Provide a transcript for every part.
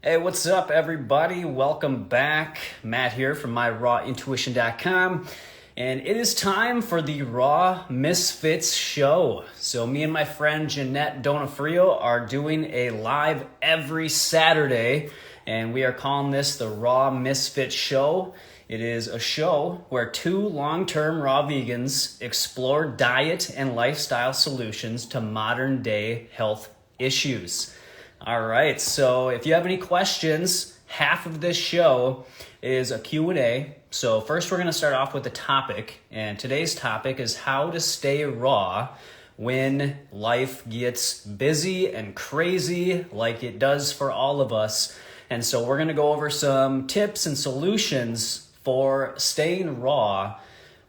Hey, what's up, everybody? Welcome back. Matt here from myrawintuition.com. And it is time for the Raw Misfits show. So me and my friend Jeanette Donofrio are doing a live every Saturday, and we are calling this the Raw Misfits show. It is a show where two long-term raw vegans explore diet and lifestyle solutions to modern day health issues. All right, so if you have any questions, half of this show is a Q&A. So first we're going to start off with the topic, and today's topic is how to stay raw when life gets busy and crazy like it does for all of us. And so we're going to go over some tips and solutions for staying raw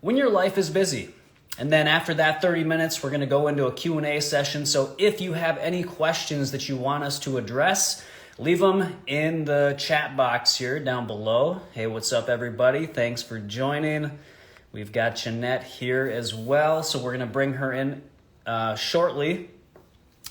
when your life is busy. And then after that 30 minutes, we're going to go into a Q&A session. So if you have any questions that you want us to address, leave them in the chat box here down below. Hey, what's up, everybody? Thanks for joining. We've got Jeanette here as well, so we're going to bring her in shortly.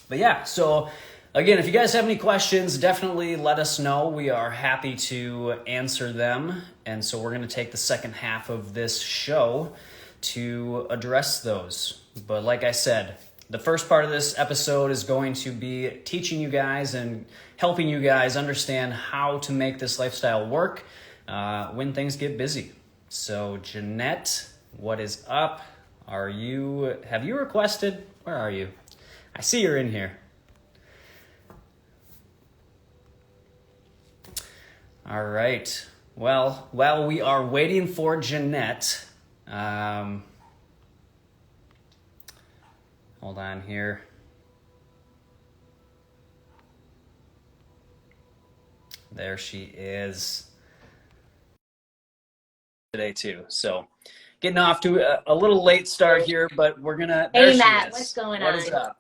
But yeah, so again, if you guys have any questions, definitely let us know. We are happy to answer them. And so we're going to take the second half of this show to address those. But like I said, the first part of this episode is going to be teaching you guys and helping you guys understand how to make this lifestyle work when things get busy. So Jeanette, what is up? Have you requested? Where are you? I see you're in here. All right. Well, while we are waiting for Jeanette, hold on here. There she is today too. So getting off to a little late start here, but we're gonna. Hey Matt, what's going on? What is up?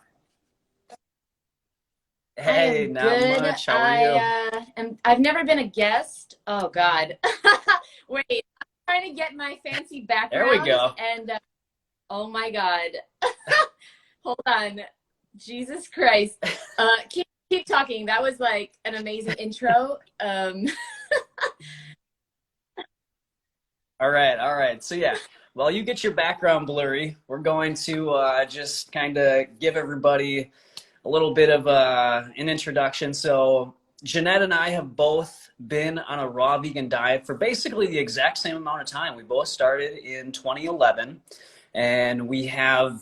Hey, not good. much. How are you? I've never been a guest. Oh God. Wait, I'm trying to get my fancy background. There we go. And oh my God. Hold on. Jesus Christ. Keep talking. That was like an amazing intro. All right. So yeah, while you get your background blurry, we're going to just kind of give everybody a little bit of an introduction. So Jeanette and I have both been on a raw vegan diet for basically the exact same amount of time. We both started in 2011, and we have,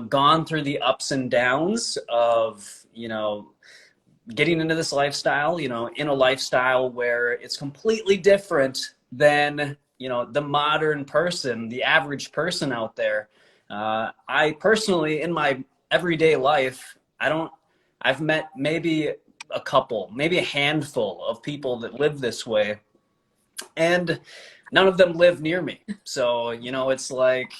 gone through the ups and downs of, getting into this lifestyle, in a lifestyle where it's completely different than, the modern person, the average person out there. I personally, in my everyday life, I've met maybe a handful of people that live this way, and none of them live near me. So, it's like,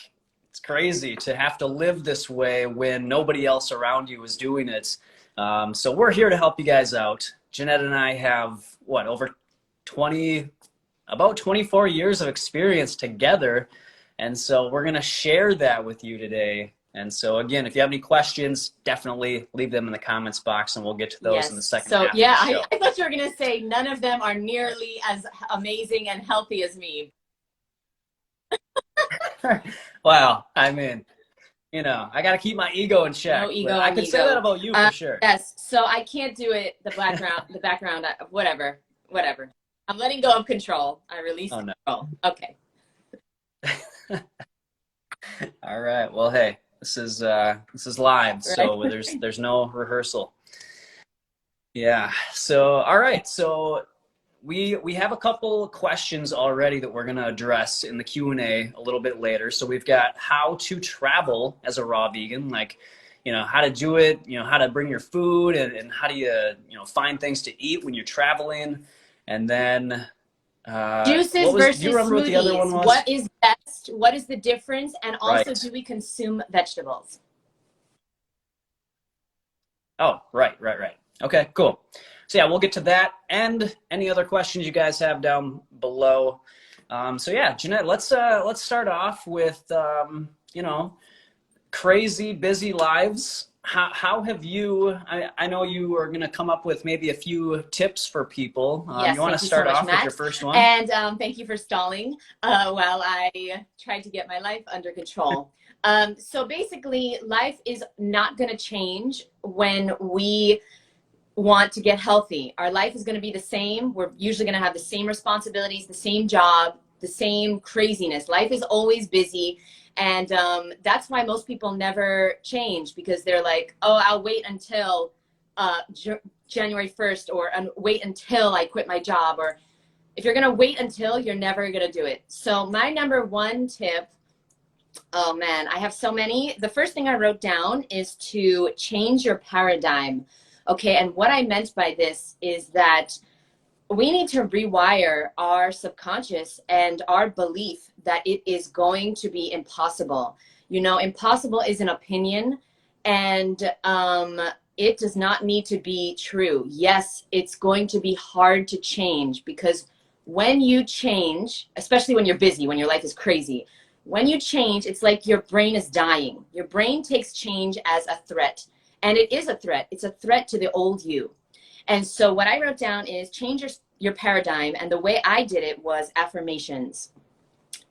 it's crazy to have to live this way when nobody else around you is doing it. So we're here to help you guys out. Jeanette and I have, about 24 years of experience together. And so we're going to share that with you today. And so again, if you have any questions, definitely leave them in the comments box and we'll get to those in the second half of the show. I thought you were going to say none of them are nearly as amazing and healthy as me. Wow. I mean, I got to keep my ego in check. No ego. I could say that about you for sure. Yes. So I can't do it. The background, whatever. I'm letting go of control. I release control. Okay. All right. Well, hey, this is live, so there's no rehearsal. Yeah. So, all right. So we have a couple questions already that we're going to address in the Q&A a little bit later. So we've got how to travel as a raw vegan, like, how to do it, how to bring your food and how do you, find things to eat when you're traveling. And then juices versus do you remember smoothies. What the other one was? What is best? What is the difference? And also, Right. Do we consume vegetables? Oh, right. Okay, cool. So yeah, we'll get to that and any other questions you guys have down below. So yeah, Jeanette, let's start off with crazy busy lives how have you, I know you are going to come up with maybe a few tips for people. Yes, You want thank to you so start much, off with your Matt. first one? And thank you for stalling while I tried to get my life under control. So basically, life is not going to change when we want to get healthy. Our life is going to be the same. We're usually going to have the same responsibilities, the same job, the same craziness. Life is always busy. And that's why most people never change, because they're like, oh, I'll wait until January 1st, or wait until I quit my job. Or if you're going to wait until, you're never going to do it. So my number one tip, oh man, I have so many. The first thing I wrote down is to change your paradigm. Okay, and what I meant by this is that we need to rewire our subconscious and our belief that it is going to be impossible. You know, impossible is an opinion, and it does not need to be true. Yes, it's going to be hard to change, because when you change, especially when you're busy, when your life is crazy, when you change, it's like your brain is dying. Your brain takes change as a threat. And it is a threat. It's a threat to the old you. And so what I wrote down is change your paradigm. And the way I did it was affirmations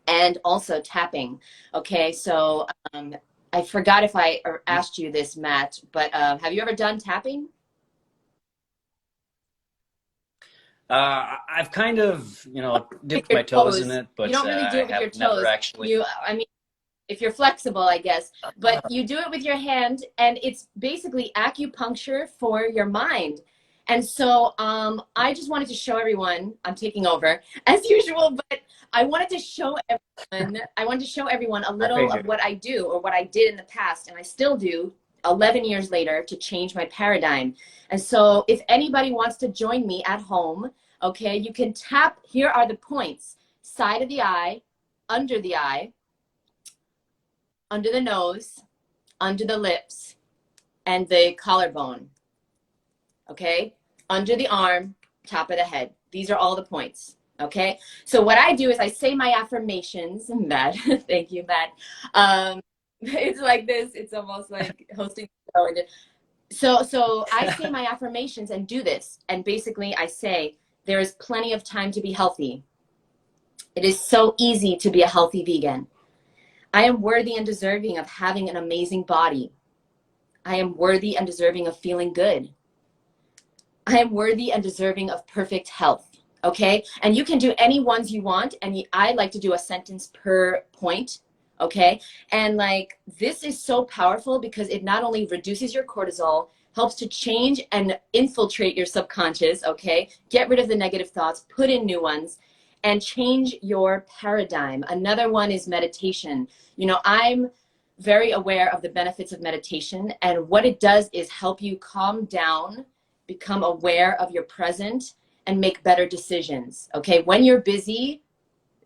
and also tapping. Okay, so I forgot if I asked you this, Matt, but have you ever done tapping? I've kind of, dipped Your my toes in toes. it, You but don't really do I it with your have never toes. actually. I mean, if you're flexible, I guess, but you do it with your hand, and it's basically acupuncture for your mind. And so I just wanted to show everyone, I'm taking over as usual, but I wanted to show everyone a I little of figured. what I do, or what I did in the past, and I still do 11 years later, to change my paradigm. And so if anybody wants to join me at home, okay, you can tap. Here are the points: side of the eye, under the eye, under the nose, under the lips, and the collarbone. Okay? Under the arm, top of the head. These are all the points. Okay? So what I do is I say my affirmations. Matt, thank you, Matt. It's like this. It's almost like hosting a show. So I say my affirmations and do this. And basically I say, there is plenty of time to be healthy. It is so easy to be a healthy vegan. I am worthy and deserving of having an amazing body. I am worthy and deserving of feeling good. I am worthy and deserving of perfect health. Okay? And you can do any ones you want. And I like to do a sentence per point. Okay? And like, this is so powerful, because it not only reduces your cortisol, helps to change and infiltrate your subconscious. Okay? Get rid of the negative thoughts, put in new ones, and change your paradigm. Another one is meditation. You know, I'm very aware of the benefits of meditation, and what it does is help you calm down, become aware of your present, and make better decisions. Okay, when you're busy,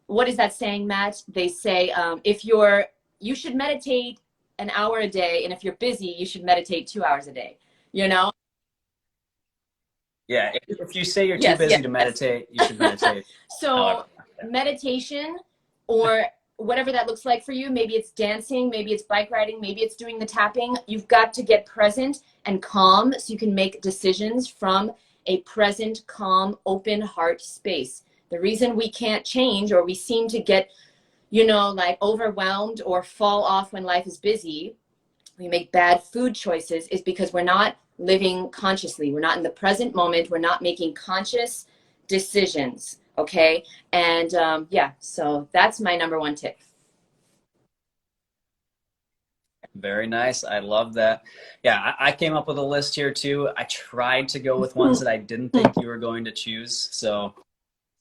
what is that saying, Matt? They say you should meditate an hour a day, and if you're busy, you should meditate 2 hours a day. You know? Yeah, if you say you're too Yes, busy yes, to yes. meditate, you should meditate. However, So meditation, or whatever that looks like for you, maybe it's dancing, maybe it's bike riding, maybe it's doing the tapping. You've got to get present and calm, so you can make decisions from a present, calm, open heart space. The reason we can't change, or we seem to get, like overwhelmed or fall off when life is busy, we make bad food choices, is because we're not living consciously. We're not in the present moment. We're not making conscious decisions. Okay. And yeah, so that's my number one tip. very nice. I love that. Yeah, I came up with a list here too. I tried to go with ones that I didn't think you were going to choose. So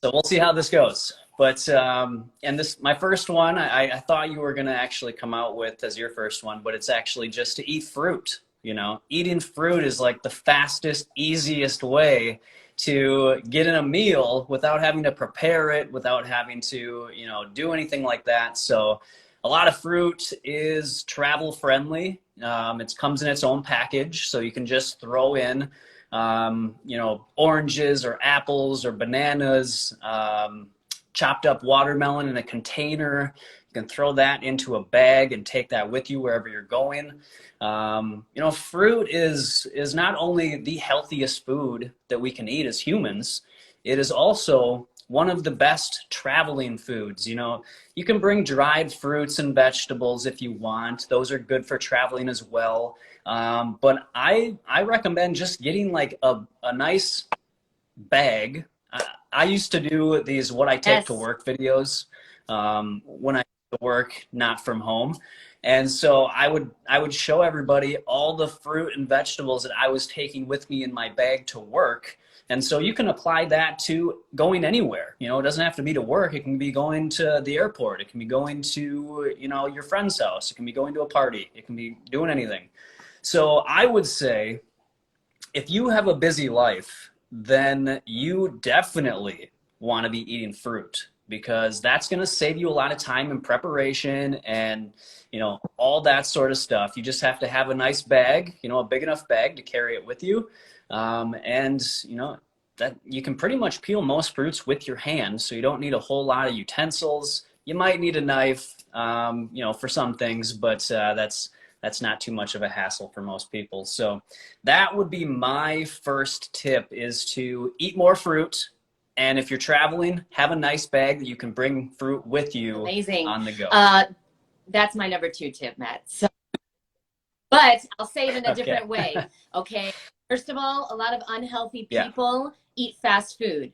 we'll see how this goes. But and this, my first one, I thought you were going to actually come out with as your first one, but it's actually just to eat fruit. You know, eating fruit is like the fastest, easiest way to get in a meal without having to prepare it, without having to, do anything like that. So a lot of fruit is travel friendly. It comes in its own package, so you can just throw in oranges or apples or bananas, chopped up watermelon in a container. You can throw that into a bag and take that with you wherever you're going. You know, fruit is not only the healthiest food that we can eat as humans, it is also one of the best traveling foods. You know, you can bring dried fruits and vegetables if you want. Those are good for traveling as well. But I recommend just getting like a nice bag. I used to do these what I take to Yes. work videos when I work not from home. And so I would show everybody all the fruit and vegetables that I was taking with me in my bag to work. And so you can apply that to going anywhere. You know, it doesn't have to be to work. It can be going to the airport. It can be going to, you know, your friend's house. It can be going to a party. It can be doing anything. So I would say if you have a busy life, then you definitely want to be eating fruit because that's going to save you a lot of time in preparation and, you know, all that sort of stuff. You just have to have a nice bag, you know, a big enough bag to carry it with you. And, you know, that you can pretty much peel most fruits with your hands, so you don't need a whole lot of utensils. You might need a knife, you know, for some things, but that's not too much of a hassle for most people. So that would be my first tip, is to eat more fruit. And if you're traveling, have a nice bag that you can bring fruit with you. Amazing. On the go. That's my number 2 tip, Matt. So, but I'll say it in a different way. Okay. First of all, a lot of unhealthy people eat fast food,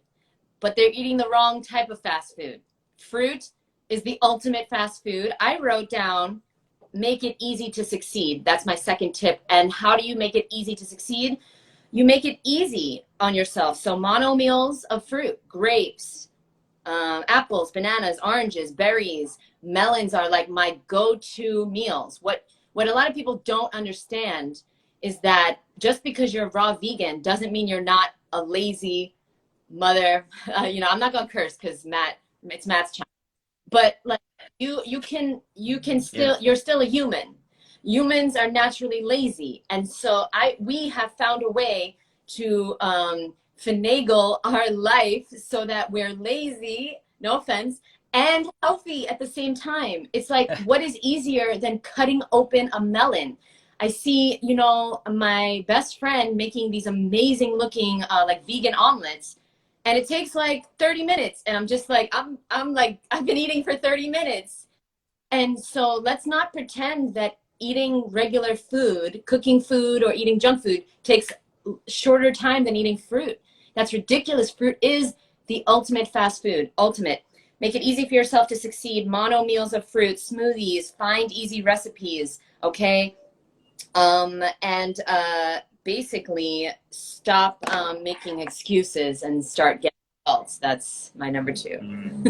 but they're eating the wrong type of fast food. Fruit is the ultimate fast food. I wrote down, make it easy to succeed. That's my second tip. And how do you make it easy to succeed? You make it easy on yourself. So mono meals of fruit, grapes, apples, bananas, oranges, berries, melons are like my go-to meals. What a lot of people don't understand is that just because you're raw vegan doesn't mean you're not a lazy mother. You know, I'm not gonna curse because it's Matt's channel. But like you can still, you're still a human. Humans are naturally lazy, and so we have found a way to finagle our life so that we're lazy, no offense, and healthy at the same time. It's like, what is easier than cutting open a melon? I see, you know, my best friend making these amazing looking like vegan omelets, and it takes like 30 minutes, and I'm just like, I'm like, I've been eating for 30 minutes. And so let's not pretend that eating regular food, cooking food, or eating junk food takes shorter time than eating fruit. That's ridiculous. Fruit is the ultimate fast food. Ultimate. Make it easy for yourself to succeed. Mono meals of fruit, smoothies, find easy recipes, okay? And basically stop making excuses and start getting results. That's my number 2.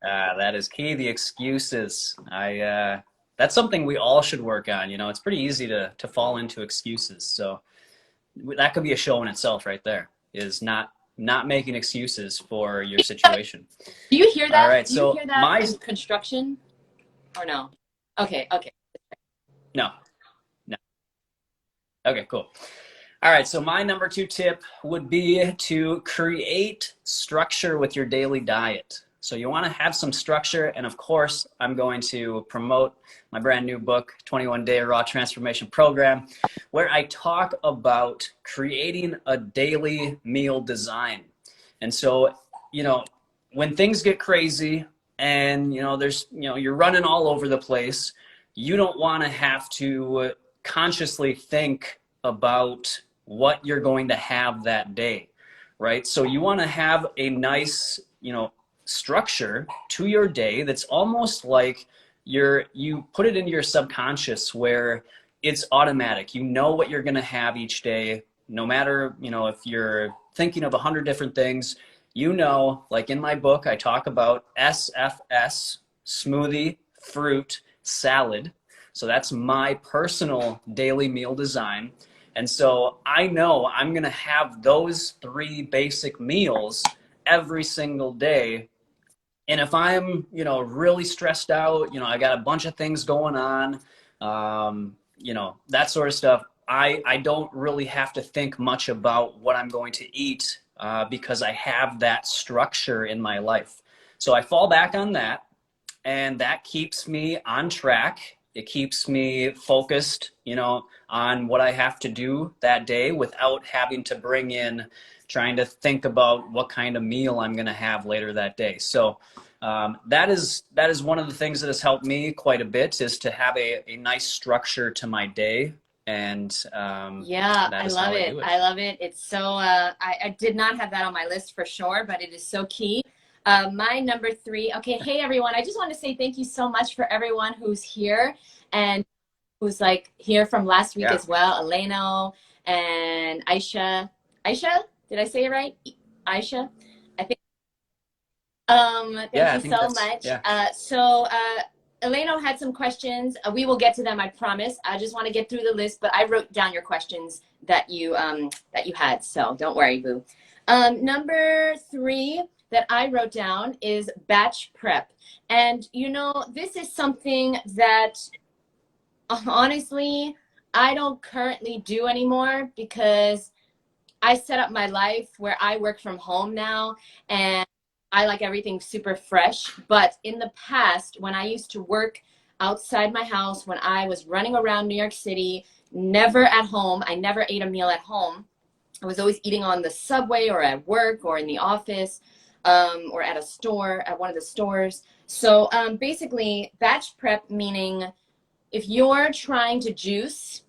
That is key, the excuses. That's something we all should work on. You know, it's pretty easy to fall into excuses. So that could be a show in itself right there, is not making excuses for your situation. Do you hear that? All right, Do so you hear that in construction or no? Okay. No. Okay, cool. All right, so my number 2 tip would be to create structure with your daily diet. So you want to have some structure, and of course, I'm going to promote my brand new book, 21-Day Raw Transformation Program, where I talk about creating a daily meal design. And so, you know, when things get crazy and, you know, you're running all over the place, you don't want to have to consciously think about what you're going to have that day, right? So you want to have a nice, you know, structure to your day that's almost like you put it into your subconscious where it's automatic. You know what you're going to have each day, no matter, you know, if you're thinking of 100 different things. You know, like in my book, I talk about SFS, smoothie, fruit, salad. So that's my personal daily meal design. And so I know I'm going to have those 3 basic meals every single day. And if I'm, you know, really stressed out, you know, I got a bunch of things going on, you know, that sort of stuff, I don't really have to think much about what I'm going to eat because I have that structure in my life. So I fall back on that, and that keeps me on track. It keeps me focused, you know, on what I have to do that day without having to bring in trying to think about what kind of meal I'm going to have later that day. So that is one of the things that has helped me quite a bit, is to have a nice structure to my day, and Yeah, that I is love how I it. do it. I love it. It's so, I did not have that on my list for sure, but it is so key. My number three, okay, hey everyone, I just want to say thank you so much for everyone who's here and who's like here from last week Yeah, as well. Eleno and Aisha. Aisha, did I say it right? Aisha? I think. Thank yeah, I you think so that's much. yeah. Eleno had some questions. We will get to them, I promise. I just want to get through the list, but I wrote down your questions that you had, so don't worry, boo. Number three that I wrote down is batch prep. And you know, this is something that honestly I don't currently do anymore because I set up my life where I work from home now, and I like everything super fresh. But in the past, when I used to work outside my house, when I was running around New York City, never at home, I never ate a meal at home. I was always eating on the subway or at work or in the office, or at a store, at one of the stores. So basically, batch prep meaning if you're trying to juice,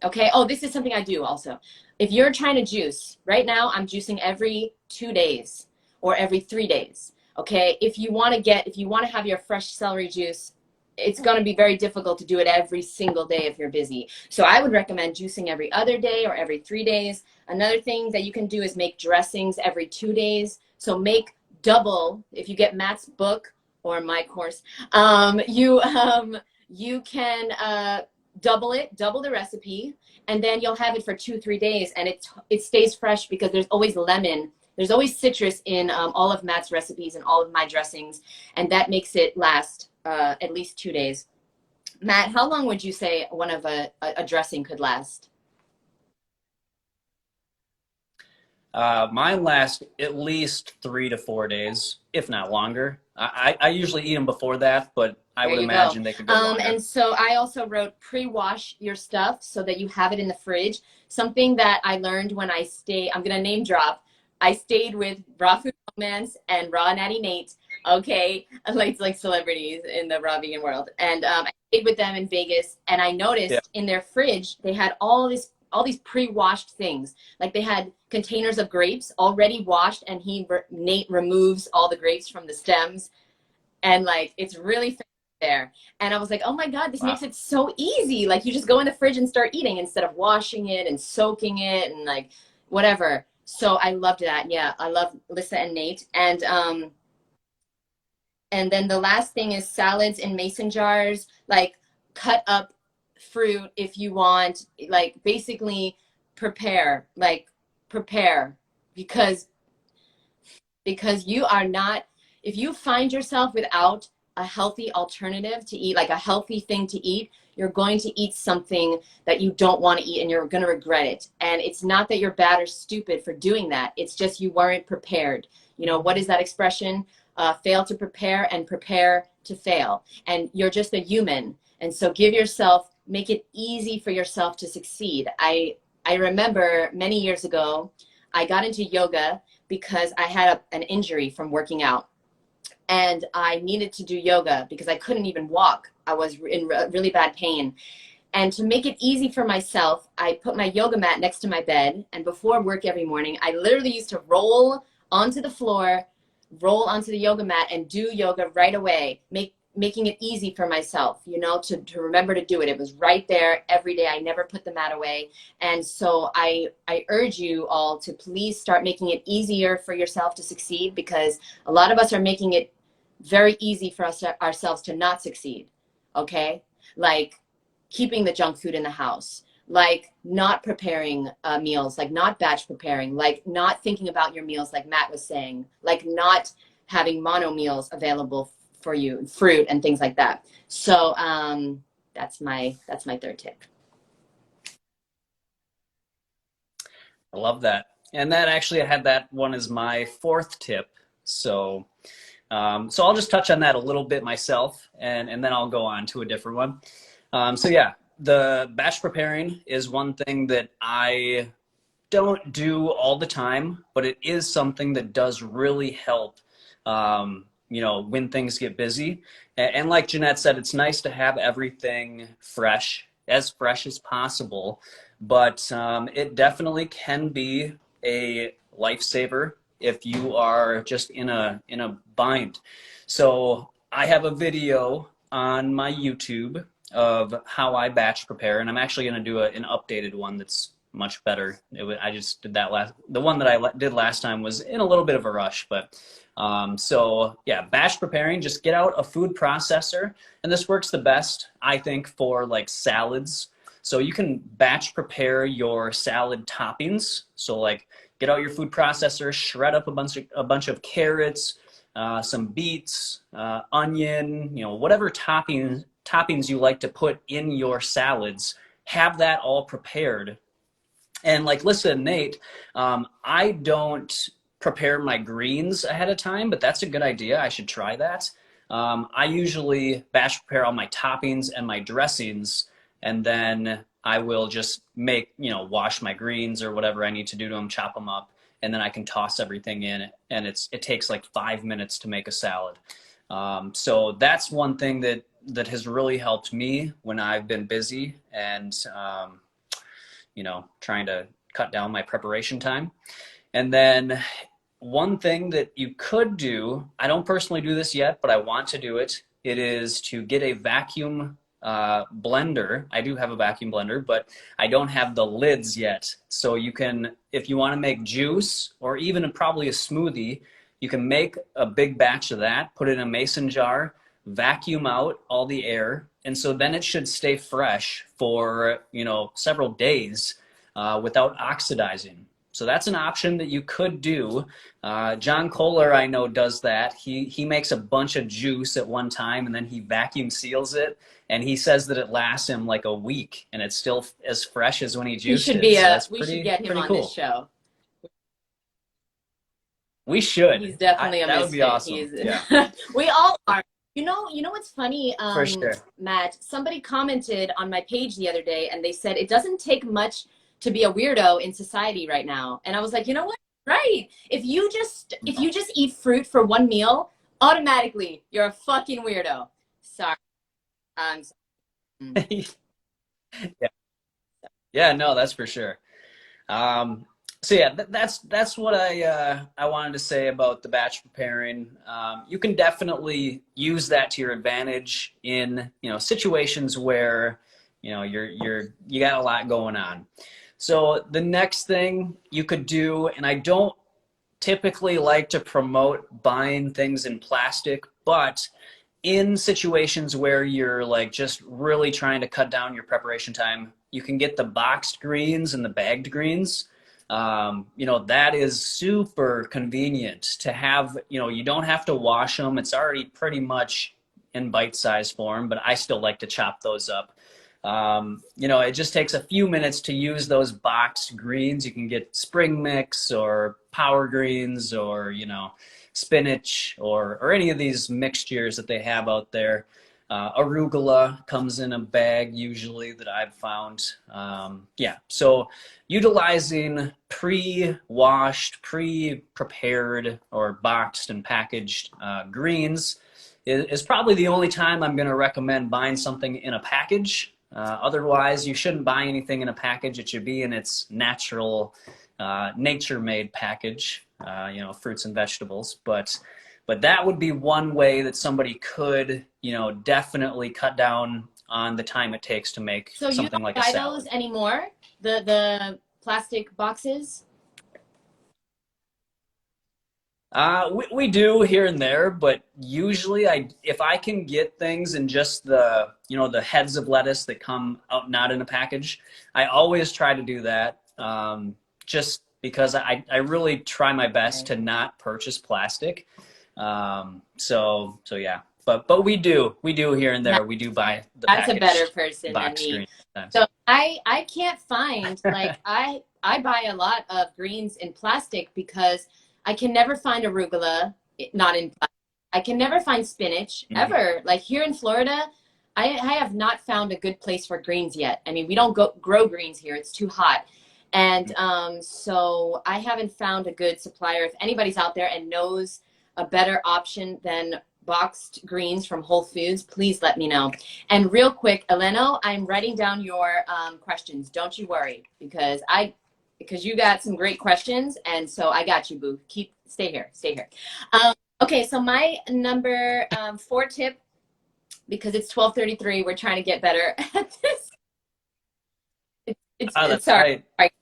okay, oh, this is something I do also. If you're trying to juice, right now I'm juicing every 2 days or every 3 days, okay? If you want to have your fresh celery juice, it's going to be very difficult to do it every single day if you're busy. So I would recommend juicing every other day or every 3 days. Another thing that you can do is make dressings every 2 days. So make double. If you get Matt's book or my course, you can double the recipe, and then you'll have it for 2-3 days, and it stays fresh because there's always lemon, there's always citrus in all of Matt's recipes and all of my dressings, and that makes it last at least 2 days. Matt, how long would you say one of a dressing could last? Mine last at least 3 to 4 days, if not longer. I usually eat them before that, but I There would you go. imagine they could go longer. And so I also wrote pre-wash your stuff so that you have it in the fridge. Something that I learned when I'm going to name drop. I stayed with Raw Food Romance and Raw Natty Nate, okay, like celebrities in the raw vegan world. And I stayed with them in Vegas, and I Yeah. noticed in their fridge, they had all these pre-washed things. Like they had containers of grapes already washed, and Nate removes all the grapes from the stems, and like it's really there. And I was like, oh my God, this Wow. makes it so easy. Like you just go in the fridge and start eating instead of washing it and soaking it and like whatever. So I loved that. Yeah, I love Lisa and Nate. And then the last thing is salads in mason jars, like cut up fruit if you want, like basically prepare because you are not, if you find yourself without a healthy alternative to eat, like a healthy thing to eat, you're going to eat something that you don't want to eat and you're going to regret it. And it's not that you're bad or stupid for doing that. It's just you weren't prepared. You know, what is that expression? Fail to prepare and prepare to fail. And you're just a human. And so make it easy for yourself to succeed. I remember many years ago, I got into yoga because I had an injury from working out, and I needed to do yoga because I couldn't even walk. I was in really bad pain. And to make it easy for myself, I put my yoga mat next to my bed, and before work every morning, I literally used to roll onto the floor, roll onto the yoga mat, and do yoga right away, making it easy for myself, you know, to remember to do it. It was right there every day. I never put the mat away. And so I urge you all to please start making it easier for yourself to succeed, because a lot of us are making it very easy for ourselves to not succeed. Okay? Like keeping the junk food in the house, like not preparing meals, like not batch preparing, like not thinking about your meals, like Matt was saying, like not having mono meals available for you, fruit and things like that. So that's my third tip. I love that. And that actually, I had that one as my fourth tip. So So I'll just touch on that a little bit myself, and then I'll go on to a different one. So yeah, the batch preparing is one thing that I don't do all the time, but it is something that does really help, when things get busy. And like Jeanette said, it's nice to have everything fresh, as fresh as possible, but it definitely can be a lifesaver if you are just in a bind. So I have a video on my YouTube of how I batch prepare, and I'm actually going to do an updated one that's much better. I just did that the one that I did last time was in a little bit of a rush, but so yeah, batch preparing, just get out a food processor, and this works the best, I think, for like salads. So you can batch prepare your salad toppings. So like get out your food processor, shred up a bunch of carrots, some beets, onion, whatever toppings you like to put in your salads, have that all prepared. And like Lissa and Nate, I don't prepare my greens ahead of time, but that's a good idea. I should try that. I usually batch prepare all my toppings and my dressings, and then I will just wash my greens or whatever I need to do to them, chop them up, and then I can toss everything in, and it takes like 5 minutes to make a salad. So that's one thing that has really helped me when I've been busy and trying to cut down my preparation time. And then one thing that you could do, I don't personally do this yet, but I want to do it. It is to get a vacuum blender. I do have a vacuum blender, but I don't have the lids yet. So you can, if you want to make juice or even probably a smoothie, you can make a big batch of that, put it in a mason jar, vacuum out all the air, and so then it should stay fresh for several days without oxidizing. So that's an option that you could do. John Kohler, I know, does that. He makes a bunch of juice at one time, and then he vacuum seals it, and he says that it lasts him like a week, and it's still as fresh as when he juiced it. We should get him on cool. this show. We should. He's definitely a misfit. That would be awesome. Yeah. We all are. You know what's funny, For sure. Matt? Somebody commented on my page the other day, and they said it doesn't take much to be a weirdo in society right now. And I was like, you know what? Right. If you just eat fruit for one meal, automatically you're a fucking weirdo. Sorry. I'm sorry. Yeah, no, that's for sure. So yeah, that's what I wanted to say about the batch preparing. You can definitely use that to your advantage in situations where you got a lot going on. So the next thing you could do, and I don't typically like to promote buying things in plastic, but in situations where you're like just really trying to cut down your preparation time, you can get the boxed greens and the bagged greens. That is super convenient to have. You don't have to wash them. It's already pretty much in bite-sized form, but I still like to chop those up. It just takes a few minutes to use those boxed greens. You can get spring mix or power greens or, spinach or any of these mixtures that they have out there. Arugula comes in a bag usually that I've found. So utilizing pre-washed, pre-prepared or boxed and packaged greens is probably the only time I'm going to recommend buying something in a package. Otherwise, you shouldn't buy anything in a package. It should be in its natural, nature-made package, fruits and vegetables. But that would be one way that somebody could, definitely cut down on the time it takes to make something like a salad. So you don't buy those anymore? The plastic boxes? We do here and there, but usually if I can get things in just the heads of lettuce that come out not in a package, I always try to do that. Just because I really try my best to not purchase plastic. So yeah, but we do here and there. We do buy the That's packaged a better person than me. So I can't find, like, I buy a lot of greens in plastic because I can never find arugula not in plastic. I can never find spinach ever. Like here in Florida, I have not found a good place for greens yet. I mean, we don't grow greens here. It's too hot. And so I haven't found a good supplier. If anybody's out there and knows a better option than boxed greens from Whole Foods, please let me know. And real quick, Eleno, I'm writing down your questions. Don't you worry, because you got some great questions, and so I got you, boo. Stay here. Okay, so my number 4 tip, because it's 12:33, we're trying to get better at this. That's sorry. Right.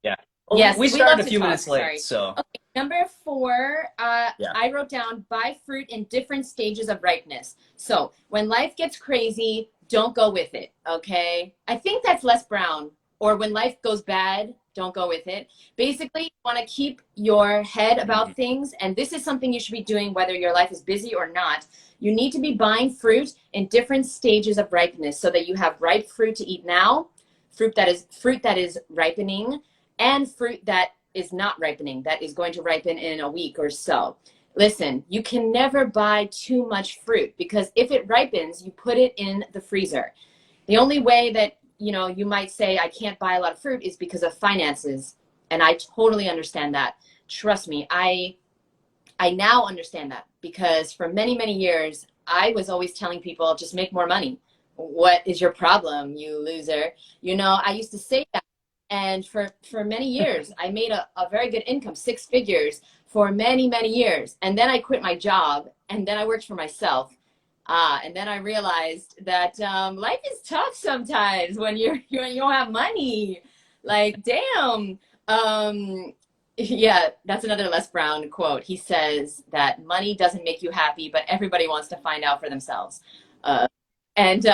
Yeah. Well, yes, we started a few talk, minutes late, sorry. so. Okay, number 4, I wrote down buy fruit in different stages of ripeness. So when life gets crazy, don't go with it, okay? I think that's Les Brown. Or when life goes bad, don't go with it. Basically, you want to keep your head about things, and this is something you should be doing whether your life is busy or not. You need to be buying fruit in different stages of ripeness so that you have ripe fruit to eat now, fruit that is ripening, and fruit that is not ripening, that is going to ripen in a week or so. Listen, you can never buy too much fruit, because if it ripens, you put it in the freezer. The only way that you might say I can't buy a lot of fruit is because of finances, and I totally understand that. Trust me, I now understand that, because for many, many years, I was always telling people, just make more money. What is your problem, you loser? I used to say that. And for many years, I made a very good income, 6 figures for many, many years. And then I quit my job, and then I worked for myself. And then I realized that life is tough sometimes when you don't have money. Like, damn. Yeah, that's another Les Brown quote. He says that money doesn't make you happy, but everybody wants to find out for themselves. And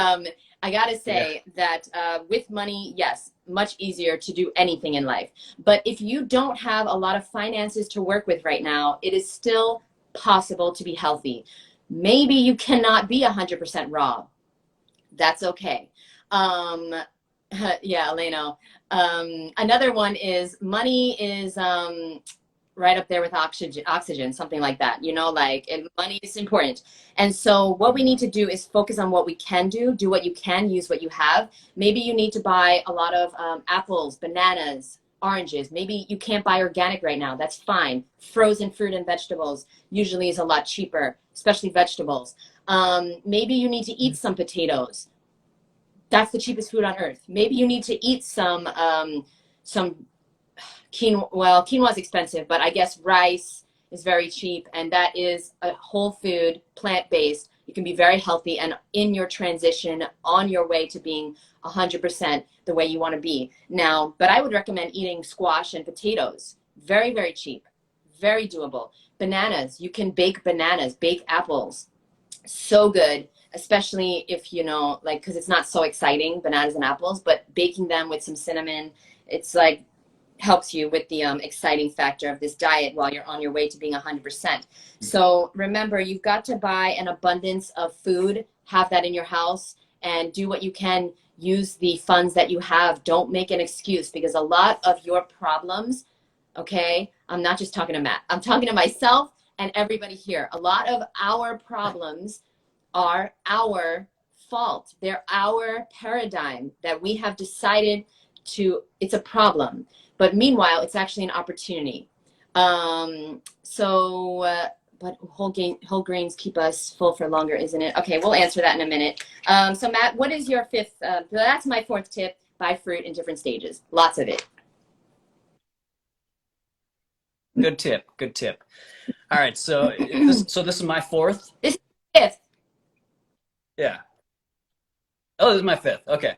I gotta say that with money, yes, much easier to do anything in life. But if you don't have a lot of finances to work with right now, it is still possible to be healthy. Maybe you cannot be 100% raw. That's okay. Yeah, Eleno. Another one is money is right up there with oxygen, something like that. Money is important. And so what we need to do is focus on what we can do what you can, use what you have. Maybe you need to buy a lot of apples, bananas, oranges. Maybe you can't buy organic right now. That's fine. Frozen fruit and vegetables usually is a lot cheaper, especially vegetables. Maybe you need to eat some potatoes. That's the cheapest food on earth. Maybe you need to eat some quinoa. Well, quinoa is expensive, but I guess rice is very cheap, and that is a whole food, plant-based. You can be very healthy and in your transition on your way to being 100% the way you want to be. Now, but I would recommend eating squash and potatoes. Very, very cheap. Very doable. Bananas. You can bake bananas, bake apples. So good, especially if, because it's not so exciting, bananas and apples, but baking them with some cinnamon, it's like helps you with the exciting factor of this diet while you're on your way to being 100%. So remember, you've got to buy an abundance of food, have that in your house, and do what you can. Use the funds that you have. Don't make an excuse, because a lot of your problems, okay, I'm not just talking to Matt, I'm talking to myself and everybody here. A lot of our problems are our fault. They're our paradigm that we have decided it's a problem. But meanwhile, it's actually an opportunity. But whole grains keep us full for longer, isn't it? Okay, we'll answer that in a minute. So Matt, what is your 5th? That's my 4th tip. Buy fruit in different stages. Lots of it. Good tip. All right, so this is my 4th? This is 5th. Yeah. Oh, this is my 5th. Okay.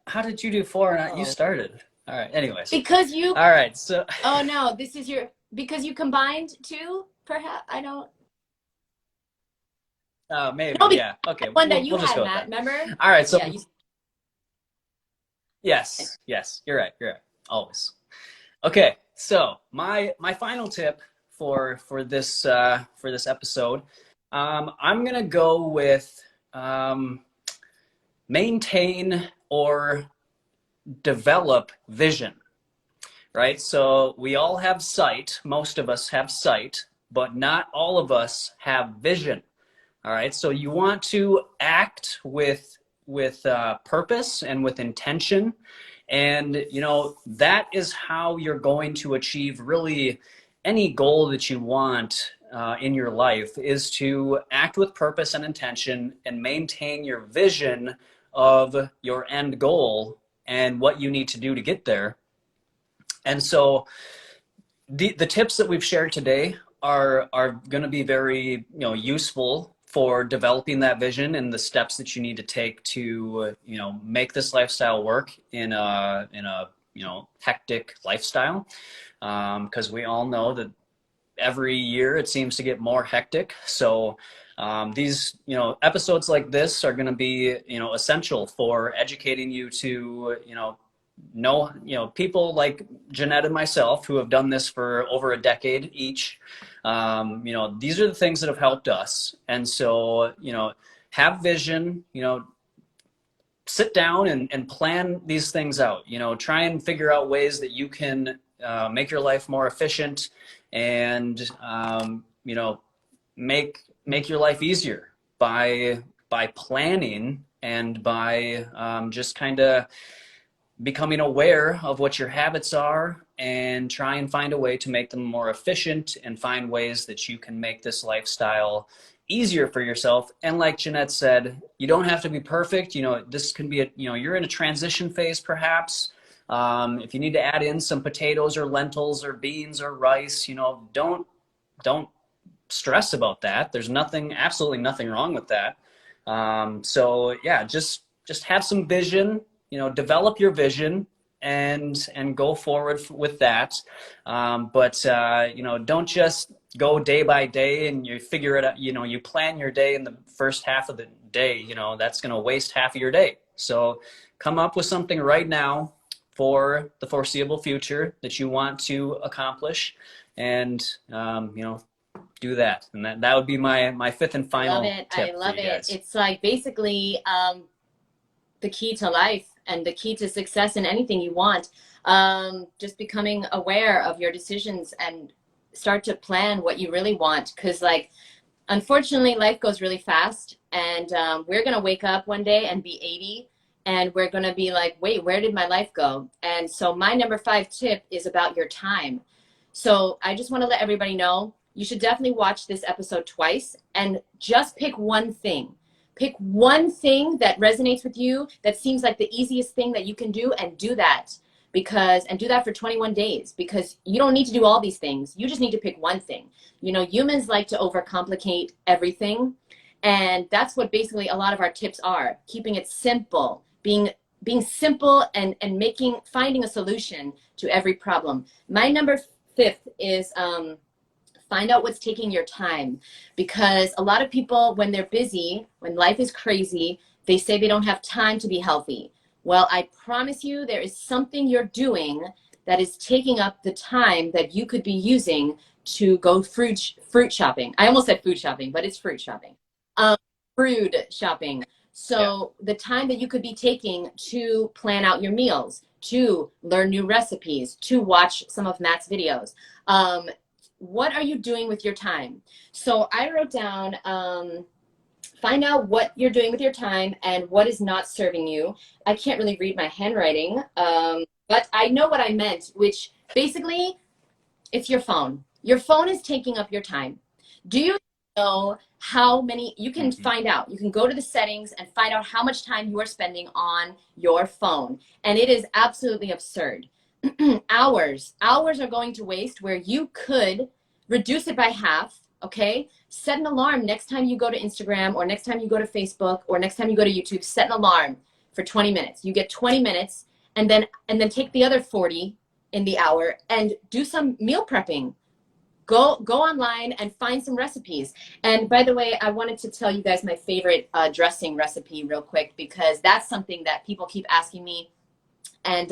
How did you do 4 and you started? All right, anyways. Because you... All right, so... Oh, no, this is your... Because you combined 2, perhaps? I don't... Maybe, no, yeah. Okay, one that you we'll just had, go with Matt, that. remember? All right, so... Yeah, Yes, you're right, always. Okay, so my final tip for this episode, I'm gonna go with maintain or develop vision, right? So we all have sight. Most of us have sight, but not all of us have vision. All right, so you want to act with purpose and with intention, and that is how you're going to achieve really any goal that you want in your life, is to act with purpose and intention and maintain your vision of your end goal and what you need to do to get there. And so the tips that we've shared today are going to be very useful for developing that vision and the steps that you need to take to make this lifestyle work in a hectic lifestyle, because we all know that every year it seems to get more hectic. So these episodes like this are going to be essential for educating you to know people like Jeanette and myself who have done this for over a decade each. These are the things that have helped us. And so have vision, sit down and plan these things out. Try and figure out ways that you can make your life more efficient and make your life easier by planning and by just kind of becoming aware of what your habits are and try and find a way to make them more efficient and find ways that you can make this lifestyle easier for yourself. And like Jeanette said, you don't have to be perfect. This can be you're in a transition phase perhaps. If you need to add in some potatoes or lentils or beans or rice, don't stress about that. There's absolutely nothing wrong with that. So yeah, just have some vision, develop your vision and go forward with that. But don't just go day by day and you figure it out. You plan your day in the first half of the day, that's going to waste half of your day. So come up with something right now for the foreseeable future that you want to accomplish, and do that. And that would be my fifth and final tip. I love it. It's like basically the key to life and the key to success in anything you want. Just becoming aware of your decisions and start to plan what you really want. Because unfortunately, life goes really fast, and we're gonna wake up one day and be 80. And we're going to be like, wait, where did my life go? And so my number 5 tip is about your time. So I just want to let everybody know, you should definitely watch this episode twice and just pick one thing. Pick one thing that resonates with you, that seems like the easiest thing that you can do, and do that. And do that for 21 days, because you don't need to do all these things. You just need to pick one thing. Humans like to overcomplicate everything. And that's what basically a lot of our tips are. Keeping it simple. Being simple and finding a solution to every problem. My number 5 is find out what's taking your time, because a lot of people, when they're busy, when life is crazy, they say they don't have time to be healthy. Well, I promise you there is something you're doing that is taking up the time that you could be using to go fruit shopping. I almost said food shopping, but it's fruit shopping. Fruit shopping. So the time that you could be taking to plan out your meals, to learn new recipes, to watch some of Matt's videos. What are you doing with your time? So I wrote down, find out what you're doing with your time and what is not serving you. I can't really read my handwriting, but I know what I meant, which basically it's your phone. Your phone is taking up your time. Do you know how many? You can find out. You can go to the settings and find out how much time you are spending on your phone. And it is absolutely absurd. Hours are going to waste where you could reduce it by half. Okay, set an alarm next time you go to Instagram, or next time you go to Facebook, or next time you go to YouTube. Set an alarm for 20 minutes. You get 20 minutes, and then take the other 40 in the hour and do some meal prepping. Go online and find some recipes. And by the way, I wanted to tell you guys my favorite dressing recipe real quick, because that's something that people keep asking me. And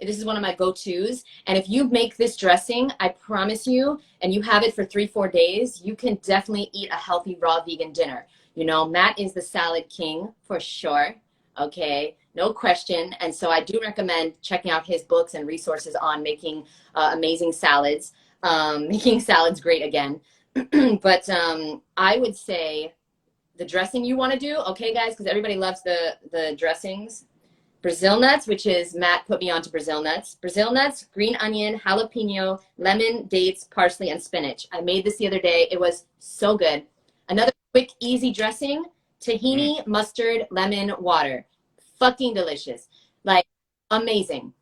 this is one of my go-tos. And if you make this dressing, I promise you, and you have it for 3-4 days, you can definitely eat a healthy raw vegan dinner. Matt is the salad king for sure. Okay, no question. And so I do recommend checking out his books and resources on making amazing salads. Making salads great again. But I would say the dressing you want to do, okay, guys, because everybody loves the dressings. Brazil nuts, which is Matt put me onto Brazil nuts. Brazil nuts, green onion, jalapeno, lemon, dates, parsley, and spinach. I made this the other day. It was so good. Another quick, easy dressing, tahini, mustard, lemon, water. Fucking delicious. Like, amazing.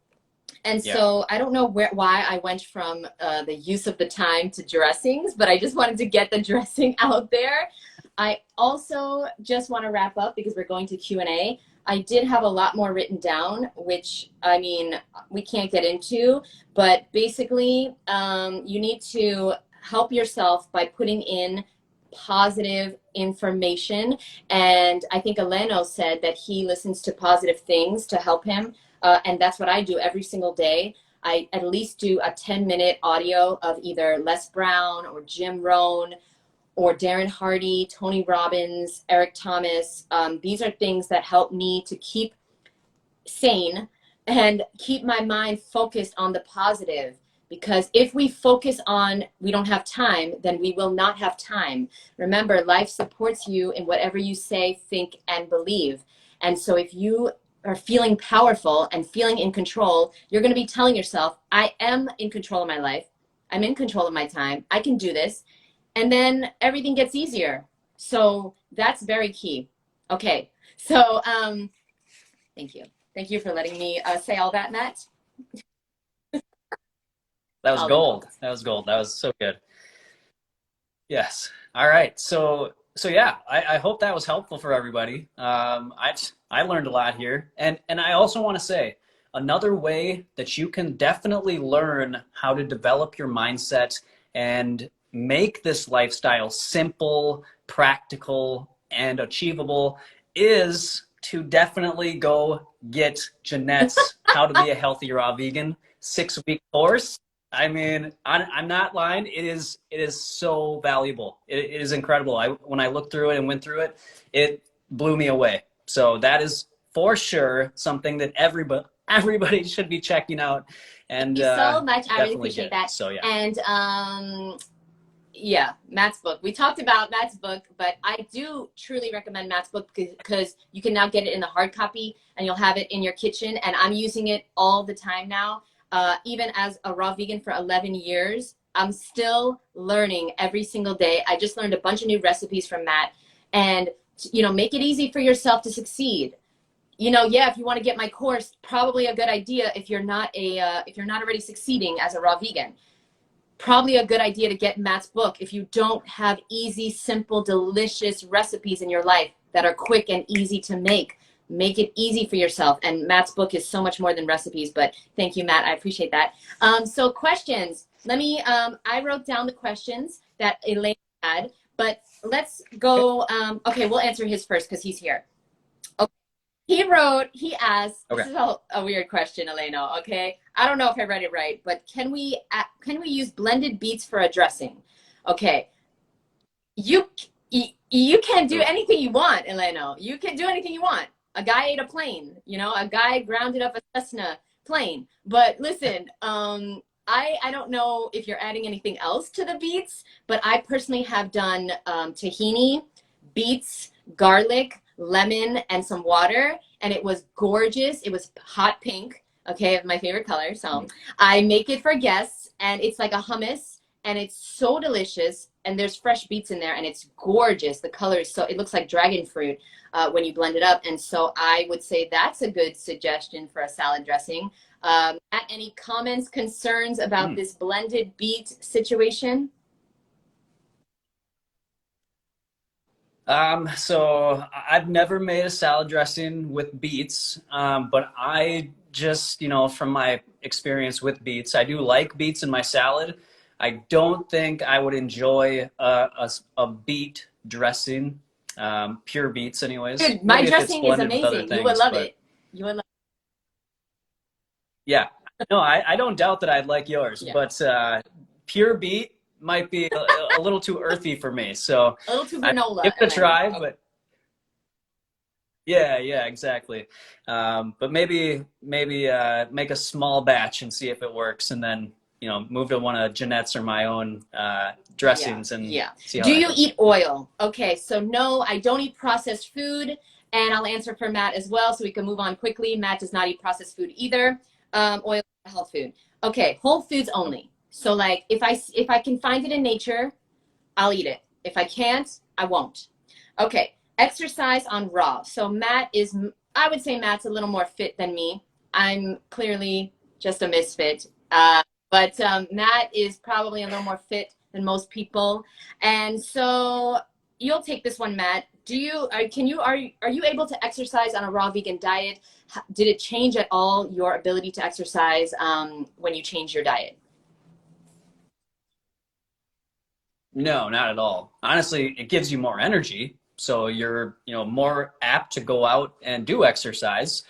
And Yeah. so I don't know why I went from the use of the time to dressings, but I just wanted to get the dressing out there. I also just want to wrap up because we're going to Q&A. I did have a lot more written down, which, I mean, we can't get into, but basically you need to help yourself by putting in positive information. And I think Eleno said that he listens to positive things to help him. And that's what I do every single day. I at least do a 10-minute audio of either Les Brown or Jim Rohn or Darren Hardy, Tony Robbins, Eric Thomas. These are things that help me to keep sane and keep my mind focused on the positive. Because if we focus on we don't have time, then we will not have time. Remember, life supports you in whatever you say, think, and believe. And so if you are feeling powerful and feeling in control, you're going to be telling yourself, I am in control of my life. I'm in control of my time. I can do this. And then everything gets easier. So that's very key. Okay. So thank you. Thank you for letting me say all that, Matt. That was gold. That was gold. That was so good. Yes. All right. So yeah, I hope that was helpful for everybody. I learned a lot here, and I also want to say another way that you can definitely learn how to develop your mindset and make this lifestyle simple, practical, and achievable is to definitely go get Jeanette's How to Be a Healthy Raw Vegan 6-week course. I mean, I'm not lying. It is so valuable. It is incredible. When I looked through it and went through it, it blew me away. So that is for sure something that everybody should be checking out. And thank you so much. I really definitely appreciate get it. that. So yeah. And yeah, Matt's book. We talked about Matt's book, but I do truly recommend Matt's book because you can now get it in the hard copy and you'll have it in your kitchen. And I'm using it all the time now. Even as a raw vegan for 11 years, I'm still learning every single day. I just learned a bunch of new recipes from Matt. And, you know, make it easy for yourself to succeed. You know, yeah, if you want to get my course, probably a good idea if you're not already succeeding as a raw vegan. Probably a good idea to get Matt's book if you don't have easy, simple, delicious recipes in your life that are quick and easy to make. Make it easy for yourself. And Matt's book is so much more than recipes, but thank you, Matt. I appreciate that. So questions. Let me, I wrote down the questions that Elaine had, but let's go. Okay, we'll answer his first because he's here. He asked, Okay. this is a weird question, Eleno, okay? I don't know if I read it right, but can we use blended beets for a dressing? Okay. You can do anything you want, Eleno. You can do anything you want. A guy ate a plane, you know, a guy grounded up a Cessna plane. But listen, I don't know if you're adding anything else to the beets, but I personally have done tahini, beets, garlic, lemon, and some water, and it was gorgeous. It was hot pink, okay, my favorite color. So I make it for guests, and it's like a hummus, and it's so delicious, and there's fresh beets in there, and it's gorgeous. The color is so, it looks like dragon fruit when you blend it up, and so I would say that's a good suggestion for a salad dressing. Any comments, concerns about this blended beet situation? So I've never made a salad dressing with beets, but I just, you know, from my experience with beets, I do like beets in my salad. I don't think I would enjoy a beet dressing, pure beets anyways. Dude, my Maybe if it's dressing is blended with other amazing. You would things, love but it. You would love yeah. No, I don't doubt that I'd like yours, Yeah. but pure beet might be a little too earthy for me. So a little too I granola. give it a Elena. try, Okay. but yeah, exactly. But maybe make a small batch and see if it works, and then move to one of Jeanette's or my own Yeah, dressings and yeah. see how Do that you goes. eat oil? Okay, so no, I don't eat processed food, and I'll answer for Matt as well, so we can move on quickly. Matt does not eat processed food either. Oil, health food. Okay, whole foods only. So like, if I can find it in nature, I'll eat it. If I can't, I won't. Okay, exercise on raw. So Matt is, I would say Matt's a little more fit than me. I'm clearly just a misfit. But Matt is probably a little more fit than most people. And so you'll take this one, Matt. Are you able to exercise on a raw vegan diet? Did it change at all your ability to exercise when you change your diet? No, not at all. Honestly, it gives you more energy, so you're, more apt to go out and do exercise.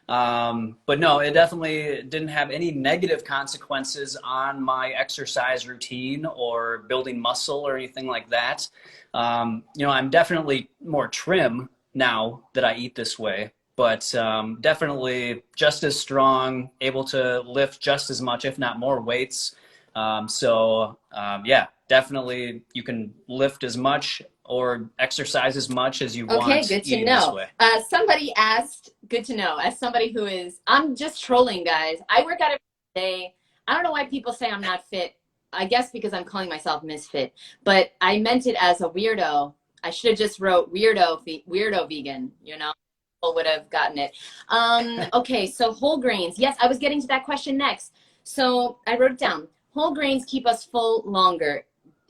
But no, it definitely didn't have any negative consequences on my exercise routine or building muscle or anything like that. I'm definitely more trim now that I eat this way, but definitely just as strong, able to lift just as much, if not more weights. Yeah, definitely you can lift as much or exercise as much as you Okay, want good to eating this know. way. Somebody asked, good to know, as somebody who is, I'm just trolling, guys. I work out every day. I don't know why people say I'm not fit. I guess because I'm calling myself misfit, but I meant it as a weirdo. I should have just wrote weirdo vegan, people would have gotten it. Okay, so whole grains. Yes, I was getting to that question next. So I wrote it down. Whole grains keep us full longer,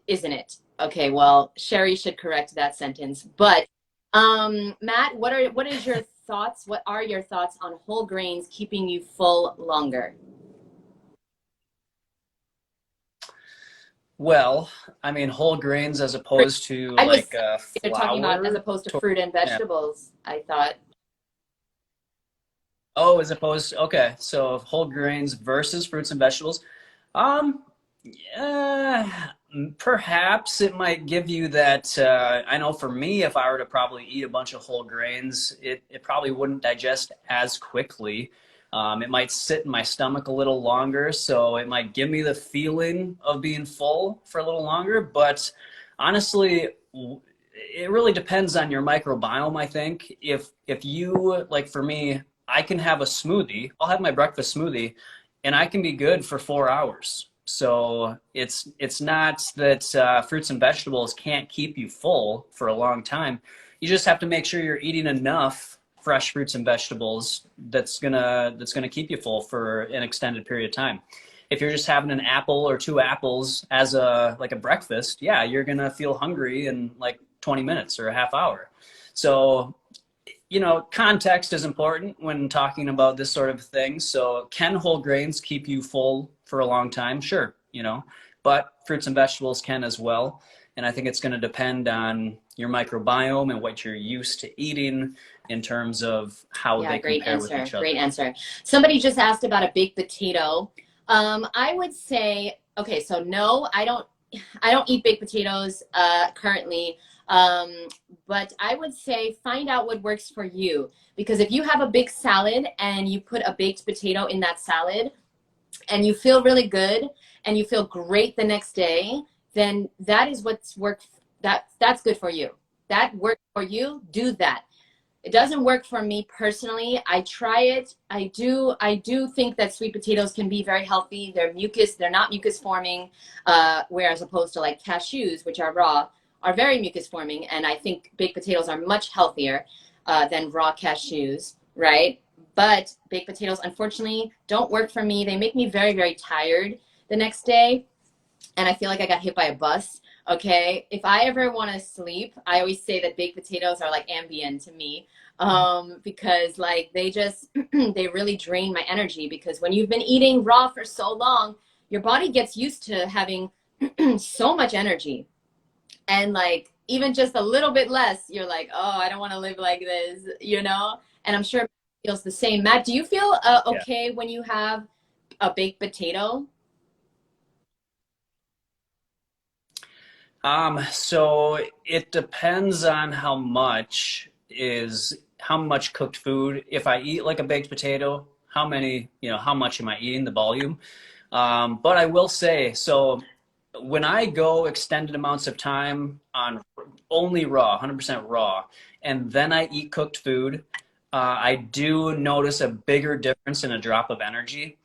isn't it? Okay, well, Sherry should correct that sentence. But Matt, what is your thoughts? What are your thoughts on whole grains keeping you full longer? Well, I mean, whole grains as Fruit. opposed to I was like You're talking about as flour. opposed to fruit and vegetables, I thought. Oh, as opposed, okay. So whole grains versus fruits and vegetables. Um, yeah, perhaps it might give you that. I know for me, if I were to probably eat a bunch of whole grains, it probably wouldn't digest as quickly. It might sit in my stomach a little longer, so it might give me the feeling of being full for a little longer. But honestly, it really depends on your microbiome, I think. If you, like for me, I can have a smoothie. I'll have my breakfast smoothie, and I can be good for 4 hours. So it's not that fruits and vegetables can't keep you full for a long time. You just have to make sure you're eating enough fresh fruits and vegetables that's gonna keep you full for an extended period of time. If you're just having an apple or two apples as a breakfast, yeah, you're gonna feel hungry in like 20 minutes or a half hour. So context is important when talking about this sort of thing. So, can whole grains keep you full for a long time? Sure, but fruits and vegetables can as well. And I think it's going to depend on your microbiome and what you're used to eating in terms of how Yeah, they great compare with answer. each Great other. answer. Somebody just asked about a baked potato. I would say, okay, so no, I don't eat baked potatoes currently. Um, but I would say find out what works for you. Because if you have a big salad and you put a baked potato in that salad and you feel really good and you feel great the next day, then that is what's worked. That's good for you. That worked for you. Do that. It doesn't work for me personally. I try it. I do think that sweet potatoes can be very healthy. They're not mucus forming, whereas opposed to like cashews, which are raw, are very mucus forming. And I think baked potatoes are much healthier than raw cashews, right? But baked potatoes, unfortunately, don't work for me. They make me very, very tired the next day, and I feel like I got hit by a bus. Okay, if I ever want to sleep, I always say that baked potatoes are like Ambien to me, because like they just they really drain my energy. Because when you've been eating raw for so long, your body gets used to having so much energy, and like even just a little bit less, you're like, oh, I don't want to live like this. And I'm sure Matt feels the same. Matt, do you feel Yeah. okay when you have a baked potato? So it depends on how much cooked food. If I eat like a baked potato, how much am I eating, the volume? But I will say, so when I go extended amounts of time on only raw, 100% raw, and then I eat cooked food, I do notice a bigger difference in a drop of energy.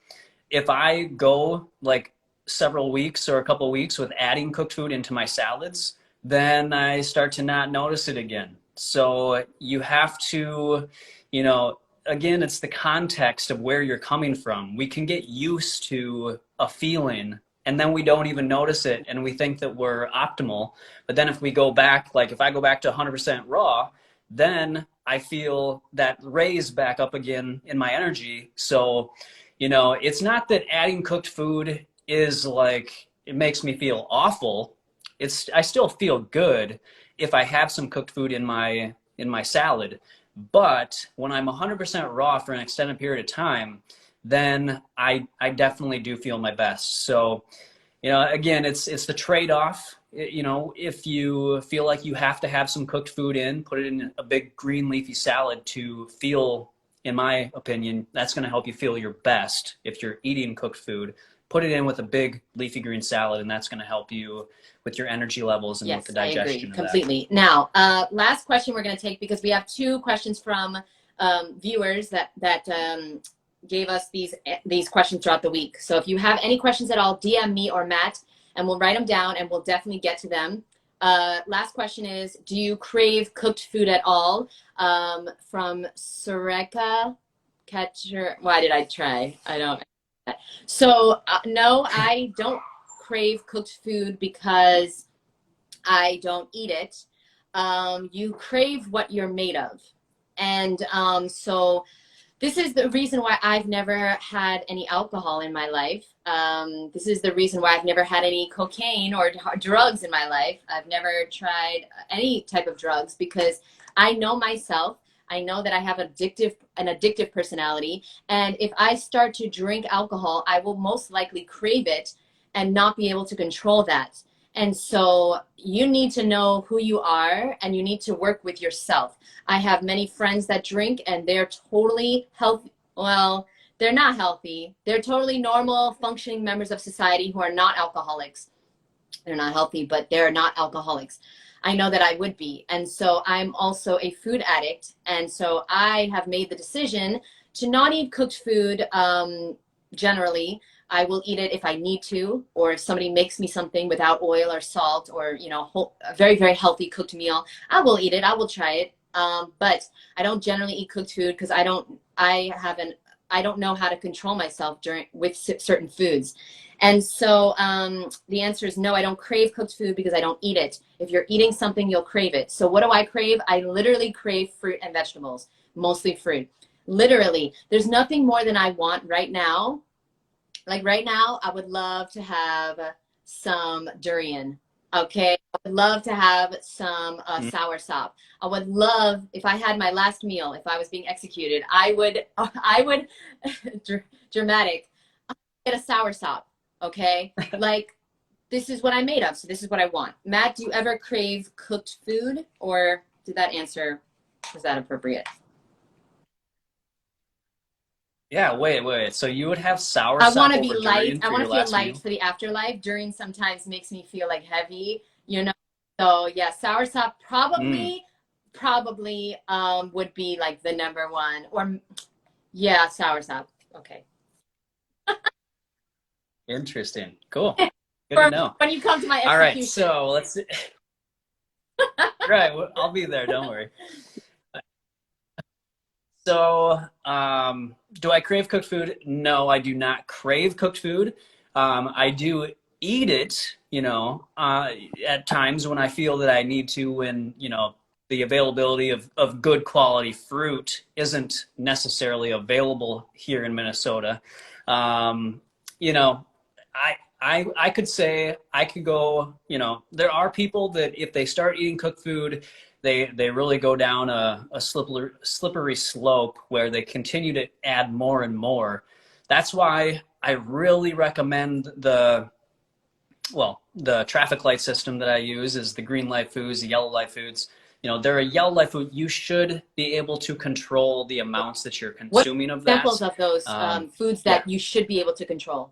If I go like several weeks or a couple weeks with adding cooked food into my salads, then I start to not notice it again. So you have to, you know, again, it's the context of where you're coming from. We can get used to a feeling and then we don't even notice it and we think that we're optimal. But then if we go back, like if I go back to 100% raw, then I feel that raise back up again in my energy. So, it's not that adding cooked food is like, it makes me feel awful. I still feel good if I have some cooked food in my salad. But when I'm 100% raw for an extended period of time, then I definitely do feel my best. So, again, it's the trade-off. If you feel like you have to have some cooked food in, put it in a big green leafy salad to feel, in my opinion, that's going to help you feel your best. If you're eating cooked food, put it in with a big leafy green salad, and that's going to help you with your energy levels and with the digestion. I agree completely. Now, last question we're going to take, because we have 2 questions from viewers that gave us these questions throughout the week. So if you have any questions at all, DM me or Matt, and we'll write them down and we'll definitely get to them. Last question is, do you crave cooked food at all? From Sureka Catcher. Why did I try? I don't. So no, I don't crave cooked food because I don't eat it. You crave what you're made of. And so this is the reason why I've never had any alcohol in my life. This is the reason why I've never had any cocaine or drugs in my life. I've never tried any type of drugs because I know myself. I know that I have an addictive personality. And if I start to drink alcohol, I will most likely crave it and not be able to control that. And so you need to know who you are and you need to work with yourself. I have many friends that drink and they're totally healthy. Well, they're not healthy. They're totally normal, functioning members of society who are not alcoholics. They're not healthy, but they're not alcoholics. I know that I would be. And so I'm also a food addict. And so I have made the decision to not eat cooked food generally. I will eat it if I need to, or if somebody makes me something without oil or salt, or a very, very healthy cooked meal, I will eat it. I will try it. But I don't generally eat cooked food because I don't know how to control myself with certain foods. And so the answer is no, I don't crave cooked food because I don't eat it. If you're eating something, you'll crave it. So what do I crave? I literally crave fruit and vegetables, mostly fruit. Literally, there's nothing more than I want right now. Like right now, I would love to have some durian. Okay, I would love to have some soursop. I would love, if I had my last meal, if I was being executed, I would dramatic, get a soursop. Okay, like this is what I'm made of, so this is what I want. Matt, do you ever crave cooked food, or did that answer, was that appropriate? Yeah, wait. So you would have I soursop want to be over light. durian I for want your to feel last light meal? for the afterlife. Durian sometimes makes me feel like heavy, So yeah, soursop Mm, probably would be like the number one. Or yeah, soursop. Okay. interesting. Cool. Good to For know. when you come to my All right, execution. so let's. Right, I'll be there. Don't worry. So, do I crave cooked food? No, I do not crave cooked food. I do eat it, at times when I feel that I need to, when, the availability of good quality fruit isn't necessarily available here in Minnesota. Um, you know, I could say I could go, there are people that if they start eating cooked food, they really go down a slippery slope where they continue to add more and more. That's why I really recommend the traffic light system that I use is the green light foods, the yellow light foods. They're a yellow light food. You should be able to control the amounts that you're What consuming of that. examples of those foods Yeah. that you should be able to control?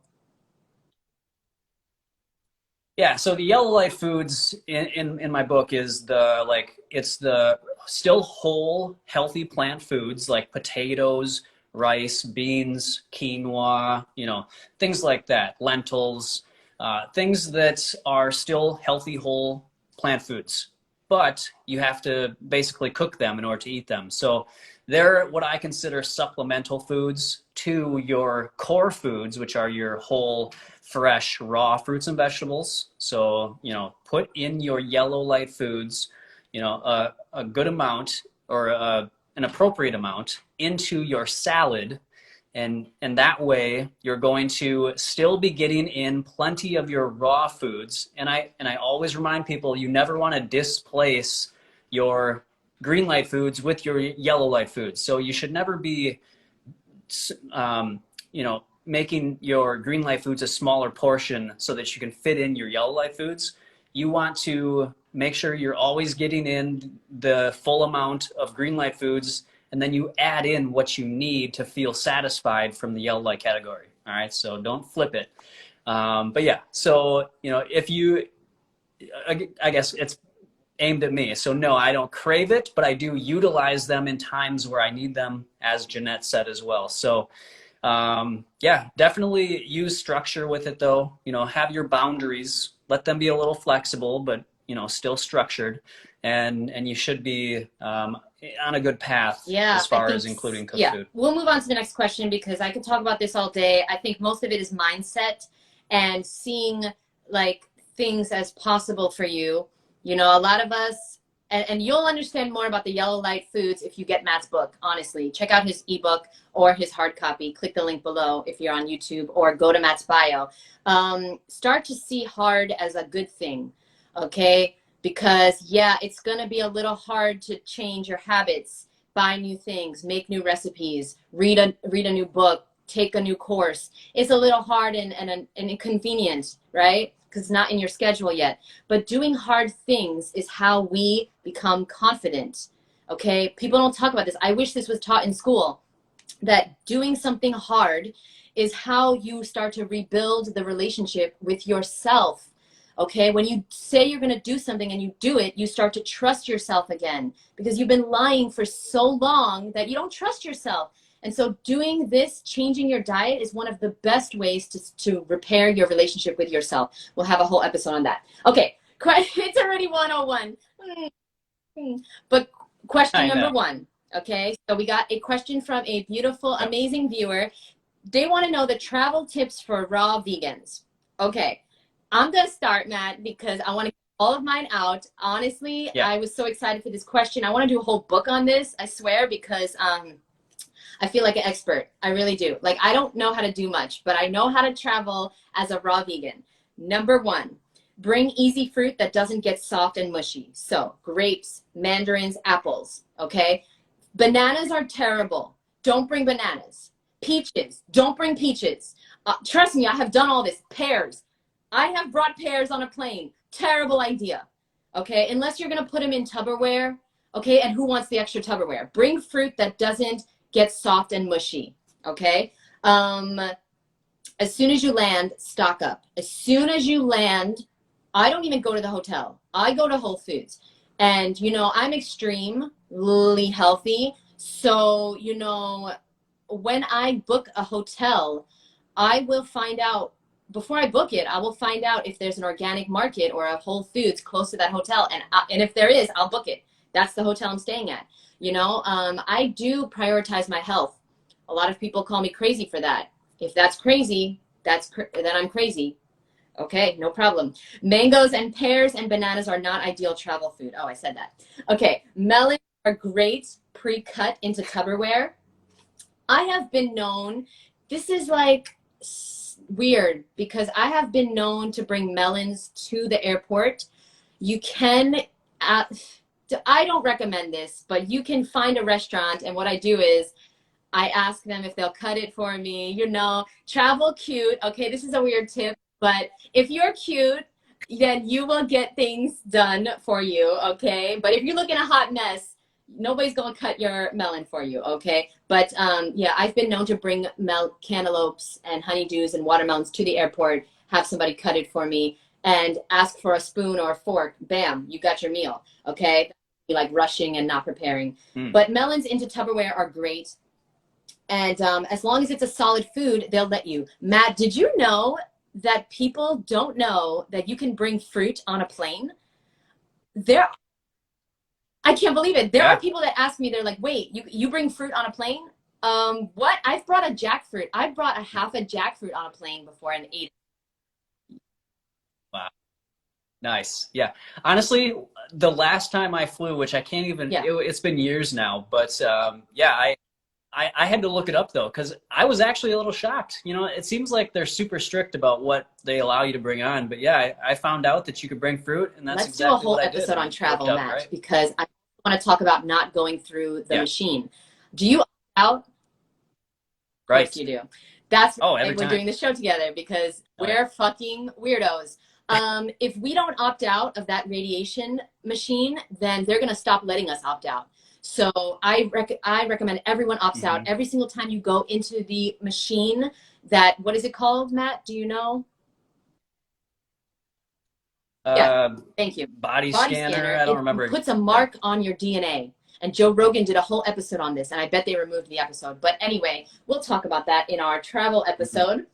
Yeah, so the yellow light foods in my book is the like it's the still whole healthy plant foods like potatoes, rice, beans, quinoa, things like that, lentils, things that are still healthy whole plant foods. But you have to basically cook them in order to eat them. So they're what I consider supplemental foods to your core foods, which are your whole fresh raw fruits and vegetables. So, put in your yellow light foods, a good amount or an appropriate amount into your salad. And that way you're going to still be getting in plenty of your raw foods. And I always remind people you never want to displace your green light foods with your yellow light foods. So you should never be making your green light foods a smaller portion so that you can fit in your yellow light foods. You want to make sure you're always getting in the full amount of green light foods, and then you add in what you need to feel satisfied from the yellow light category. All right, so don't flip it. But yeah, so if you, I guess it's aimed at me. So no, I don't crave it, but I do utilize them in times where I need them, as Jeanette said as well. So yeah, definitely use structure with it though. Have your boundaries, let them be a little flexible, but still structured, and you should be on a good path as far as including cooked food. We'll move on to the next question because I could talk about this all day. I think most of it is mindset and seeing like things as possible for you. A lot of us, and you'll understand more about the yellow light foods if you get Matt's book, honestly. Check out his ebook or his hard copy. Click the link below if you're on YouTube, or go to Matt's bio. Start to see hard as a good thing, okay? Because, yeah, it's going to be a little hard to change your habits, buy new things, make new recipes, read a new book, take a new course. It's a little hard and inconvenient, right? Because it's not in your schedule yet. But doing hard things is how we become confident, okay? People don't talk about this. I wish this was taught in school, that doing something hard is how you start to rebuild the relationship with yourself, okay? When you say you're going to do something and you do it, you start to trust yourself again, because you've been lying for so long that you don't trust yourself. And so doing this, changing your diet, is one of the best ways to repair your relationship with yourself. We'll have a whole episode on that. Okay, it's already 101. But question number one, okay? So we got a question from a beautiful, amazing viewer. They want to know the travel tips for raw vegans. Okay, I'm going to start, Matt, because I want to get all of mine out. Honestly, I was so excited for this question. I want to do a whole book on this, I swear, because I feel like an expert. I really do. Like, I don't know how to do much, but I know how to travel as a raw vegan. Number one, bring easy fruit that doesn't get soft and mushy. So grapes, mandarins, apples, okay? Bananas are terrible. Don't bring bananas. Peaches, don't bring peaches. Trust me, I have done all this. Pears. I have brought pears on a plane. Terrible idea, okay? Unless you're going to put them in Tupperware, okay? And who wants the extra Tupperware? Bring fruit that doesn't get soft and mushy, okay? As soon as you land, stock up. As soon as you land, I don't even go to the hotel. I go to Whole Foods. And, I'm extremely healthy. So, when I book a hotel, I will find out, before I book it, I will find out if there's an organic market or a Whole Foods close to that hotel. And if there is, I'll book it. That's the hotel I'm staying at. I do prioritize my health. A lot of people call me crazy for that. If that's crazy, then I'm crazy. Okay, no problem. Mangoes and pears and bananas are not ideal travel food. Oh, I said that. Okay, melons are great pre-cut into Tupperware. I have been known, this is like weird, because I have been known to bring melons to the airport. You can, I don't recommend this, but you can find a restaurant, and what I do is I ask them if they'll cut it for me. Travel cute. Okay, this is a weird tip, but if you're cute, then you will get things done for you, okay? But if you're looking a hot mess, nobody's gonna cut your melon for you, okay? But yeah, I've been known to bring cantaloupes and honeydews and watermelons to the airport, have somebody cut it for me, and ask for a spoon or a fork. Bam, you got your meal. Okay, like rushing and not preparing. But melons into Tupperware are great. And as long as it's a solid food, they'll let you. Matt, did you know that people don't know that you can bring fruit on a plane? I can't believe it. There are people that ask me, they're like, wait, you bring fruit on a plane? What? I've brought a jackfruit. I've brought a half a jackfruit on a plane before and ate it. Wow. Nice. Yeah. Honestly, the last time I flew, which I can't even, it's been years now, but yeah, I had to look it up though, because I was actually a little shocked. You know, it seems like they're super strict about what they allow you to bring on, but yeah, I found out that you could bring fruit, and that's Let's do a exactly whole what I did. episode on travel, Out, Matt, right? because I want to talk about not going through the machine. Do you opt out? Of Right. course you do. That's why every we're time. doing the show together, because we're fucking weirdos. If we don't opt out of that radiation machine, then they're going to stop letting us opt out. So I recommend everyone opts out every single time you go into the machine. That, what is it called, Matt? Do you know? Thank you. Body scanner. I don't remember. It puts a mark on your DNA. And Joe Rogan did a whole episode on this, and I bet they removed the episode. But anyway, we'll talk about that in our travel episode.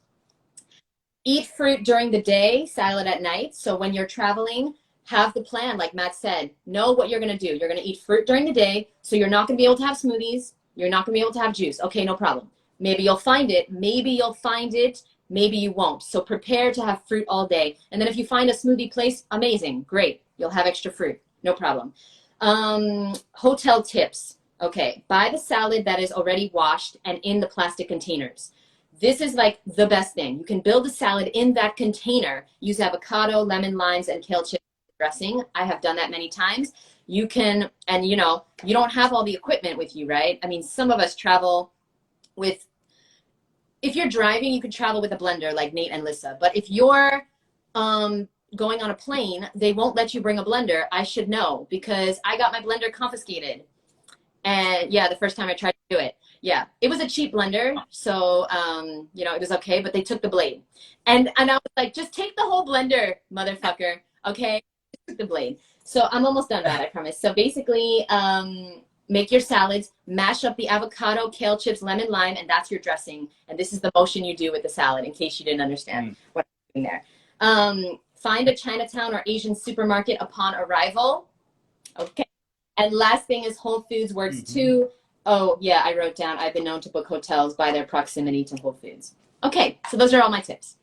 Eat fruit during the day, salad at night. So when you're traveling, have the plan, like Matt said. Know what you're going to do. You're going to eat fruit during the day, so you're not going to be able to have smoothies. You're not going to be able to have juice. Okay, no problem. Maybe you'll find it. Maybe you'll find it. Maybe you won't. So prepare to have fruit all day. And then if you find a smoothie place, amazing. Great. You'll have extra fruit. No problem. Hotel tips. Okay, buy the salad that is already washed and in the plastic containers. This is like the best thing. You can build a salad in that container. Use avocado, lemon, limes, and kale chips dressing. I have done that many times. You can, and you know, you don't have all the equipment with you, right? I mean, some of us travel with, if you're driving, you can travel with a blender like Nate and Lissa. But if you're going on a plane, they won't let you bring a blender. I should know, because I got my blender confiscated. And yeah, the first time I tried to do it. Yeah, it was a cheap blender, so you know, it was okay, but they took the blade. And I was like, just take the whole blender, motherfucker. Okay, took the blade. So I'm almost done, Matt, I promise. So basically, make your salads, mash up the avocado, kale chips, lemon, lime, and that's your dressing. And this is the motion you do with the salad, in case you didn't understand what I'm doing there. Find a Chinatown or Asian supermarket upon arrival. Okay. And last thing is Whole Foods works too. Oh, yeah, I wrote down, I've been known to book hotels by their proximity to Whole Foods. Okay, so those are all my tips.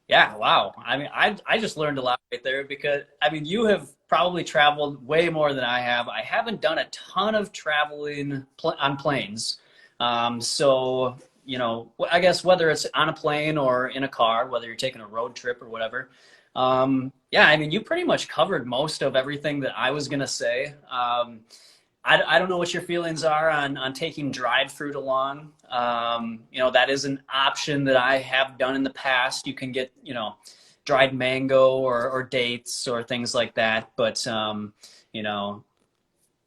Yeah, wow. I mean, I just learned a lot right there, because, I mean, you have probably traveled way more than I have. I haven't done a ton of traveling on planes. So, you know, I guess whether it's on a plane or in a car, whether you're taking a road trip or whatever. Yeah, I mean, you pretty much covered most of everything that I was going to say. I don't know what your feelings are on taking dried fruit along. You know, that is an option that I have done in the past. You can get, you know, dried mango or dates or things like that. But, you know,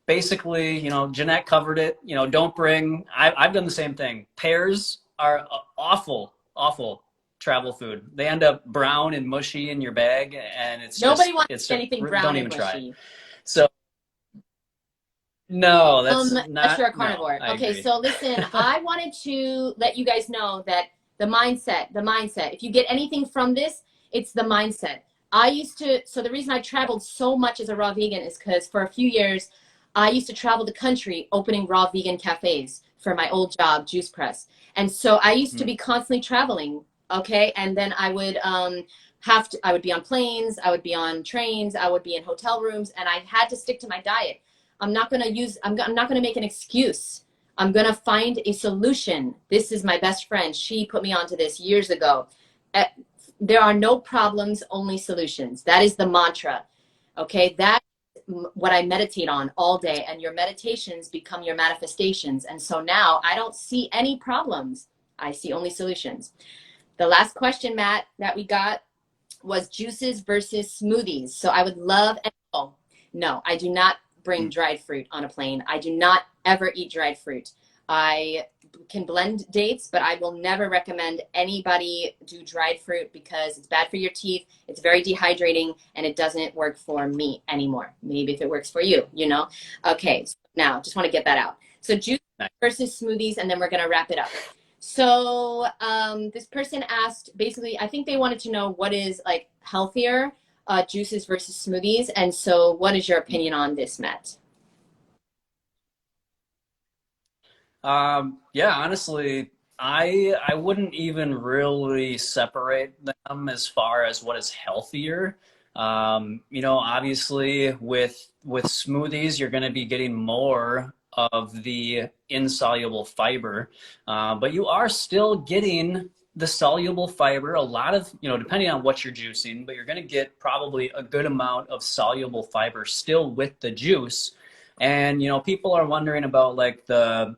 basically, you know, Jeanette covered it. You know, don't bring, I've done the same thing. Pears are awful, awful travel food. They end up brown and mushy in your bag, and it's Nobody just, wants it's anything brown don't and even mushy. try it. So no, that's not. Unless you're a carnivore. No, Okay, so listen, I wanted to let you guys know that the mindset, if you get anything from this, it's the mindset. I used to, so the reason I traveled so much as a raw vegan is because for a few years, I used to travel the country opening raw vegan cafes for my old job, Juice Press. And so I used to be constantly traveling, okay? And then I would I would be on planes, I would be on trains, I would be in hotel rooms, and I had to stick to my diet. I'm not going to make an excuse. I'm going to find a solution. This is my best friend. She put me onto this years ago. There are no problems, only solutions. That is the mantra. Okay. That's what I meditate on all day, and your meditations become your manifestations. And so now I don't see any problems. I see only solutions. The last question, Matt, that we got was juices versus smoothies. So I would love, no, I do not bring dried fruit on a plane. I do not ever eat dried fruit. I can blend dates, but I will never recommend anybody do dried fruit because it's bad for your teeth. It's very dehydrating and it doesn't work for me anymore. Maybe if it works for you, you know? Okay, so now just want to get that out. So juice versus smoothies, and then we're going to wrap it up. So this person asked, basically, I think they wanted to know what is like healthier, juices versus smoothies. And so what is your opinion on this, Matt? Yeah, honestly, I wouldn't even really separate them as far as what is healthier. You know, obviously with smoothies, you're going to be getting more of the insoluble fiber, but you are still getting the soluble fiber. A lot of, you know, depending on what you're juicing, but you're going to get probably a good amount of soluble fiber still with the juice. And you know, people are wondering about like the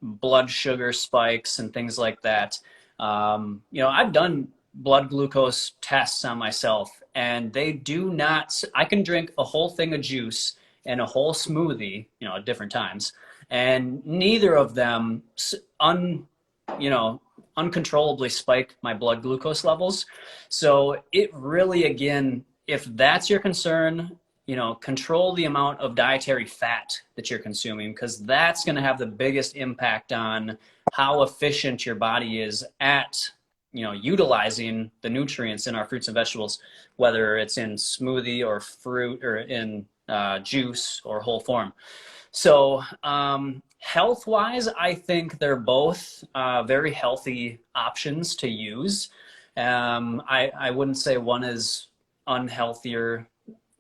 blood sugar spikes and things like that. You know, I've done blood glucose tests on myself, and they do not. I can drink a whole thing of juice and a whole smoothie, you know, at different times, and neither of them, you know, uncontrollably spike my blood glucose levels. So it really, again, if that's your concern, you know, control the amount of dietary fat that you're consuming, because that's going to have the biggest impact on how efficient your body is at, you know, utilizing the nutrients in our fruits and vegetables, whether it's in smoothie or fruit or in juice or whole form. So health-wise, I think they're both very healthy options to use. I wouldn't say one is unhealthier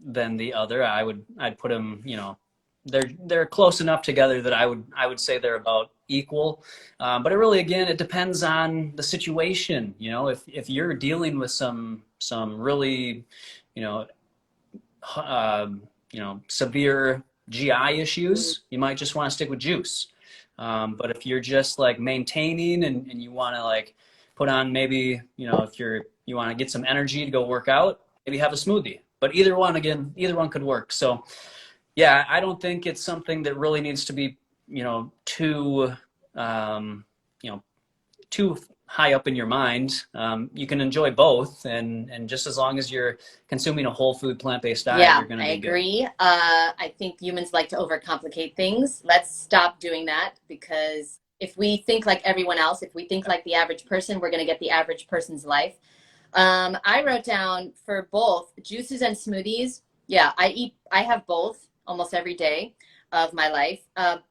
than the other. I'd put them, you know, they're close enough together that I would say they're about equal. But it really, again, it depends on the situation. You know, if you're dealing with some really, you know, severe GI issues, you might just want to stick with juice. But if you're just like maintaining and you want to like put on maybe, you know, if you want to get some energy to go work out, maybe have a smoothie. But either one, again, either one could work. So yeah, I don't think it's something that really needs to be, you know, you know, too high up in your mind. You can enjoy both, and just as long as you're consuming a whole food plant-based diet, Yeah, you're going to I be good. agree. I think humans like to overcomplicate things. Let's stop doing that, because if we think like everyone else, if we think like the average person, we're going to get the average person's life. I wrote down for both juices and smoothies. Yeah, I have both almost every day of my life.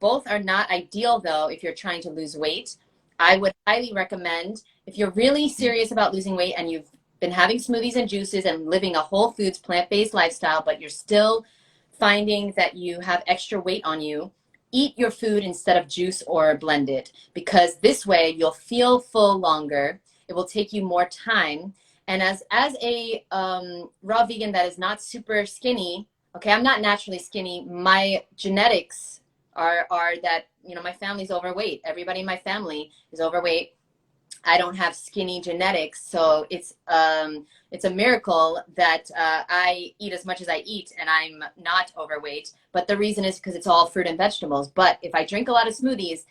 Both are not ideal though if you're trying to lose weight. I would highly recommend, if you're really serious about losing weight and you've been having smoothies and juices and living a whole foods plant-based lifestyle, but you're still finding that you have extra weight on you, eat your food instead of juice or blend it, because this way you'll feel full longer. It will take you more time. And as a raw vegan that is not super skinny, okay, I'm not naturally skinny. My genetics are that, you know, my family's overweight. Everybody in my family is overweight. I don't have skinny genetics, so it's a miracle that I eat as much as I eat and I'm not overweight. But the reason is because it's all fruit and vegetables. But if I drink a lot of smoothies,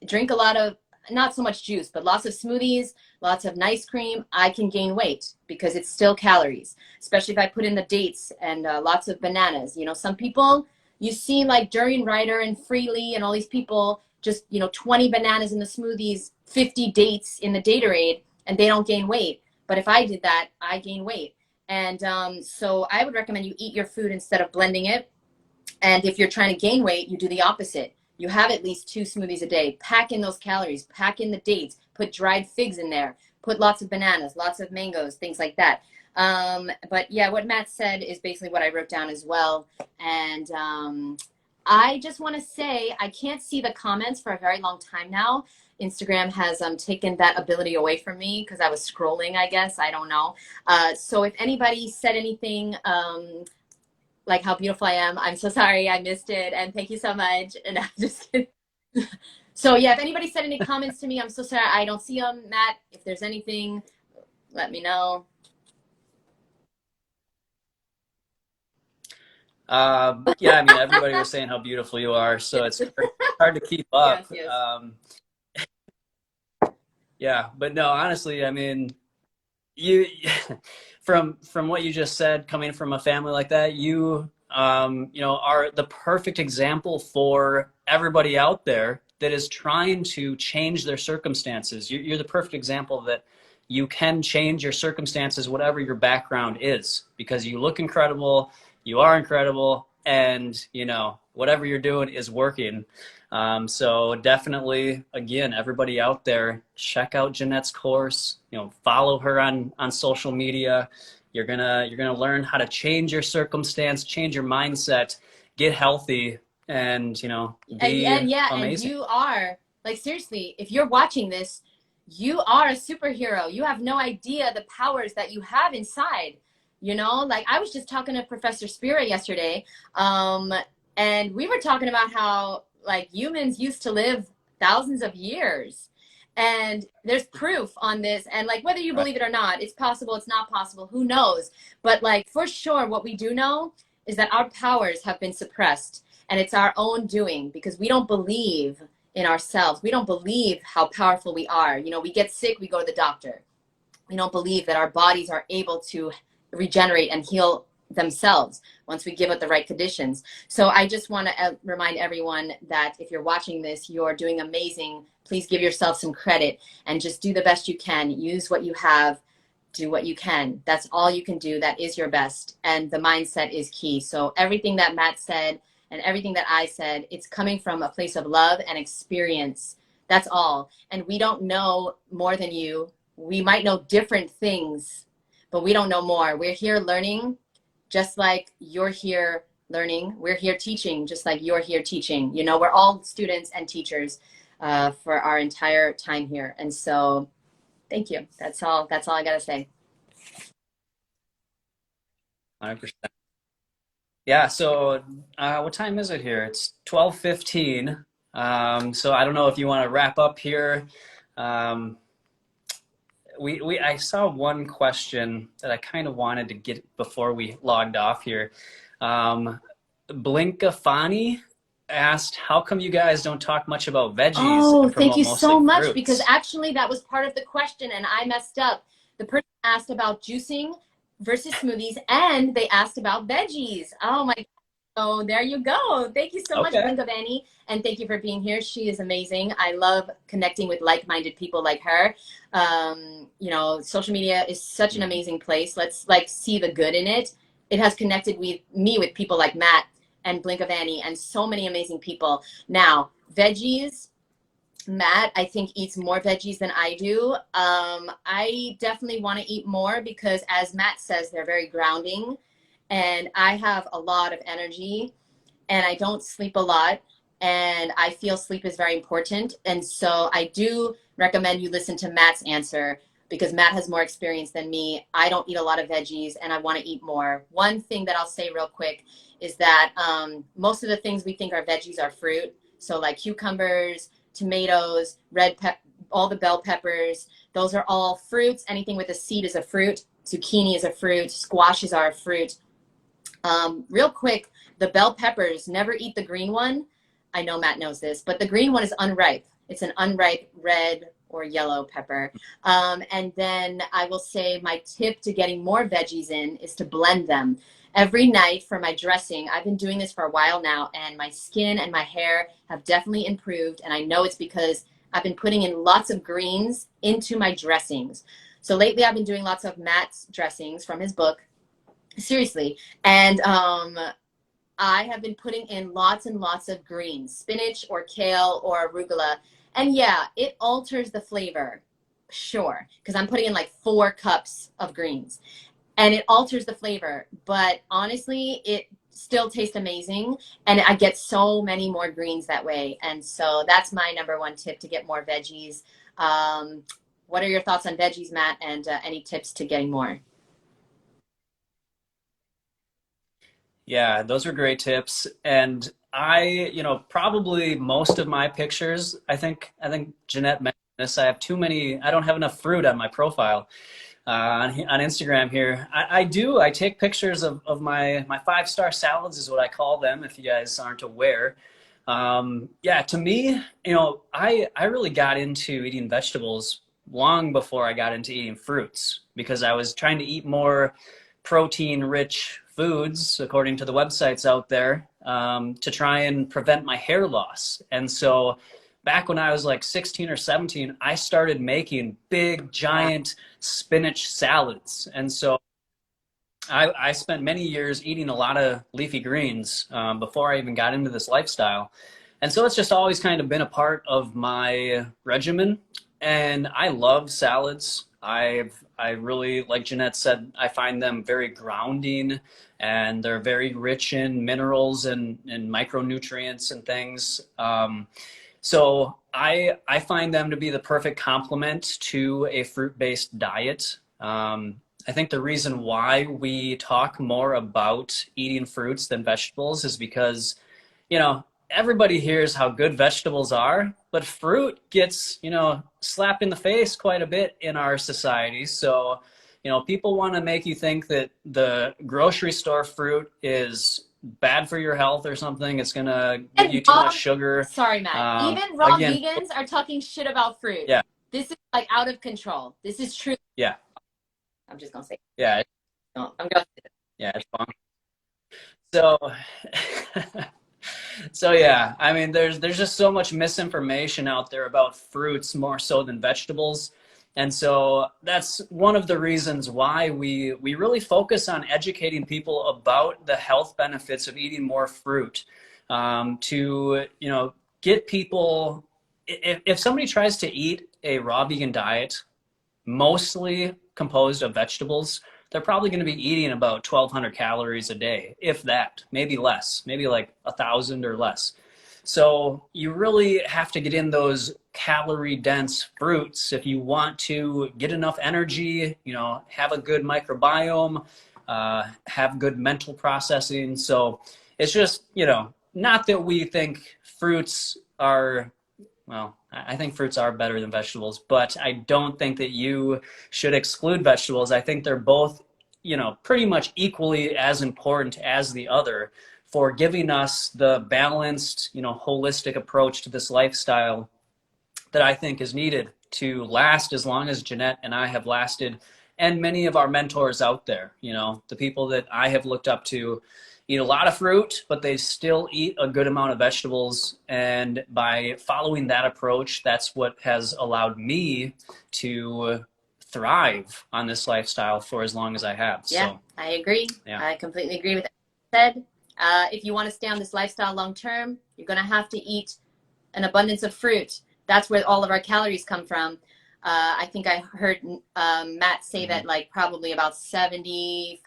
drink a lot of, not so much juice, but lots of smoothies, lots of nice cream, I can gain weight because it's still calories, especially if I put in the dates and lots of bananas. You know, some people, you see like Durian Ryder and Freely and all these people, just, you know, 20 bananas in the smoothies, 50 dates in the Datorade, and they don't gain weight. But if I did that, I gain weight. And so I would recommend you eat your food instead of blending it. And if you're trying to gain weight, you do the opposite. You have at least 2 smoothies a day. Pack in those calories, pack in the dates, put dried figs in there, put lots of bananas, lots of mangoes, things like that. But yeah, what Matt said is basically what I wrote down as well. And I just want to say, I can't see the comments for a very long time now. Instagram has taken that ability away from me because I was scrolling, I guess. I don't know. So if anybody said anything, like how beautiful I am, I'm so sorry, I missed it, and thank you so much. And I'm just kidding. So yeah, if anybody said any comments to me, I'm so sorry, I don't see them. Matt, if there's anything, let me know. Yeah, I mean, everybody was saying how beautiful you are, so it's hard to keep up. Yes, yes. Yeah, but no, honestly, I mean, you from what you just said, coming from a family like that, you know, are the perfect example for everybody out there that is trying to change their circumstances. You're the perfect example that you can change your circumstances, whatever your background is, because you look incredible, you are incredible, and you know, whatever you're doing is working. So definitely, again, everybody out there, check out Jeanette's course. You know, follow her on social media. You're gonna learn how to change your circumstance, change your mindset, get healthy, and you know, be And yeah, and amazing. you are, like, seriously, if you're watching this, you are a superhero. You have no idea the powers that you have inside. You know, like I was just talking to Professor Spira yesterday, um, and we were talking about how like humans used to live thousands of years. And there's proof on this. And like whether you Right. believe it or not, it's possible, it's not possible, who knows? But like for sure, what we do know is that our powers have been suppressed, and it's our own doing because we don't believe in ourselves. We don't believe how powerful we are. You know, we get sick, we go to the doctor. We don't believe that our bodies are able to regenerate and heal themselves once we give it the right conditions. So I just want to remind everyone that if you're watching this, you're doing amazing. Please give yourself some credit and just do the best you can. Use what you have, do what you can. That's all you can do. That is your best. And the mindset is key. So everything that Matt said and everything that I said, it's coming from a place of love and experience. That's all. And we don't know more than you. We might know different things, but we don't know more. We're here learning just like you're here learning. We're here teaching just like you're here teaching. You know, we're all students and teachers for our entire time here. And so thank you. That's all I got to say. 100%. Yeah, so what time is it here? It's 12:15. So I don't know if you want to wrap up here. Um, we I saw one question that I kind of wanted to get before we logged off here. Um, Blinkafani asked, "How come you guys don't talk much about veggies Oh, and thank promote you mostly so much because fruits?" actually that was part of the question and I messed up. The person asked about juicing versus smoothies and they asked about veggies. Oh my. Oh, there you go. Thank you so much, Okay. Blink of Annie. And thank you for being here. She is amazing. I love connecting with like-minded people like her. You know, social media is such an amazing place. Let's like see the good in it. It has connected with me with people like Matt and Blink of Annie and so many amazing people. Now, veggies, Matt, I think, eats more veggies than I do. I definitely want to eat more because, as Matt says, they're very grounding. And I have a lot of energy and I don't sleep a lot. And I feel sleep is very important. And so I do recommend you listen to Matt's answer because Matt has more experience than me. I don't eat a lot of veggies and I want to eat more. One thing that I'll say real quick is that most of the things we think are veggies are fruit. So, like cucumbers, tomatoes, all the bell peppers, those are all fruits. Anything with a seed is a fruit. Zucchini is a fruit. Squashes are a fruit. Real quick, the bell peppers, never eat the green one. I know Matt knows this, but the green one is unripe. It's an unripe red or yellow pepper. And then I will say my tip to getting more veggies in is to blend them. Every night for my dressing, I've been doing this for a while now, and my skin and my hair have definitely improved. And I know it's because I've been putting in lots of greens into my dressings. So lately I've been doing lots of Matt's dressings from his book. Seriously. And I have been putting in lots and lots of greens, spinach or kale or arugula. And yeah, it alters the flavor, sure, because I'm putting in like 4 cups of greens and it alters the flavor. But honestly, it still tastes amazing. And I get so many more greens that way. And so that's my number one tip to get more veggies. What are your thoughts on veggies, Matt? And any tips to getting more? Yeah, those are great tips. And you know, probably most of my pictures, I think Jeanette mentioned this. I have too many, I don't have enough fruit on my profile on Instagram here. I take pictures of my 5-star salads is what I call them, if you guys aren't aware. Yeah, to me, you know, I really got into eating vegetables long before I got into eating fruits because I was trying to eat more protein-rich foods, according to the websites out there, to try and prevent my hair loss. And so back when I was like 16 or 17, I started making big, giant spinach salads. And so I spent many years eating a lot of leafy greens before I even got into this lifestyle. And so it's just always kind of been a part of my regimen. And I love salads. I really, like Jeanette said, I find them very grounding and they're very rich in minerals and micronutrients and things. So I find them to be the perfect complement to a fruit-based diet. I think the reason why we talk more about eating fruits than vegetables is because, you know, everybody hears how good vegetables are, but fruit gets, you know, slapped in the face quite a bit in our society. So, you know, people want to make you think that the grocery store fruit is bad for your health or something. It's going to give you too much sugar. Sorry, Matt. Even raw Again, vegans are talking shit about fruit. yeah, This is like out of control. This is true. yeah, I'm just gonna say. yeah, No, I'm going. yeah, it's fun. So, so yeah, I mean, there's just so much misinformation out there about fruits more so than vegetables. And so that's one of the reasons why we really focus on educating people about the health benefits of eating more fruit, to, you know, get people, if somebody tries to eat a raw vegan diet, mostly composed of vegetables, they're probably going to be eating about 1,200 calories a day, if that, maybe less, maybe like 1,000 or less. So you really have to get in those calorie dense fruits if you want to get enough energy, you know, have a good microbiome, have good mental processing. So it's just, you know, not that we think fruits are, well, I think fruits are better than vegetables, but I don't think that you should exclude vegetables. I think they're both, you know, pretty much equally as important as the other for giving us the balanced, you know, holistic approach to this lifestyle that I think is needed to last as long as Jeanette and I have lasted, and many of our mentors out there, you know, the people that I have looked up to eat a lot of fruit, but they still eat a good amount of vegetables. And by following that approach, that's what has allowed me to thrive on this lifestyle for as long as I have. Yeah, so, I agree. yeah. I completely agree with that said. If you want to stay on this lifestyle long term, you're going to have to eat an abundance of fruit. That's where all of our calories come from. I think I heard Matt say that like probably about 75%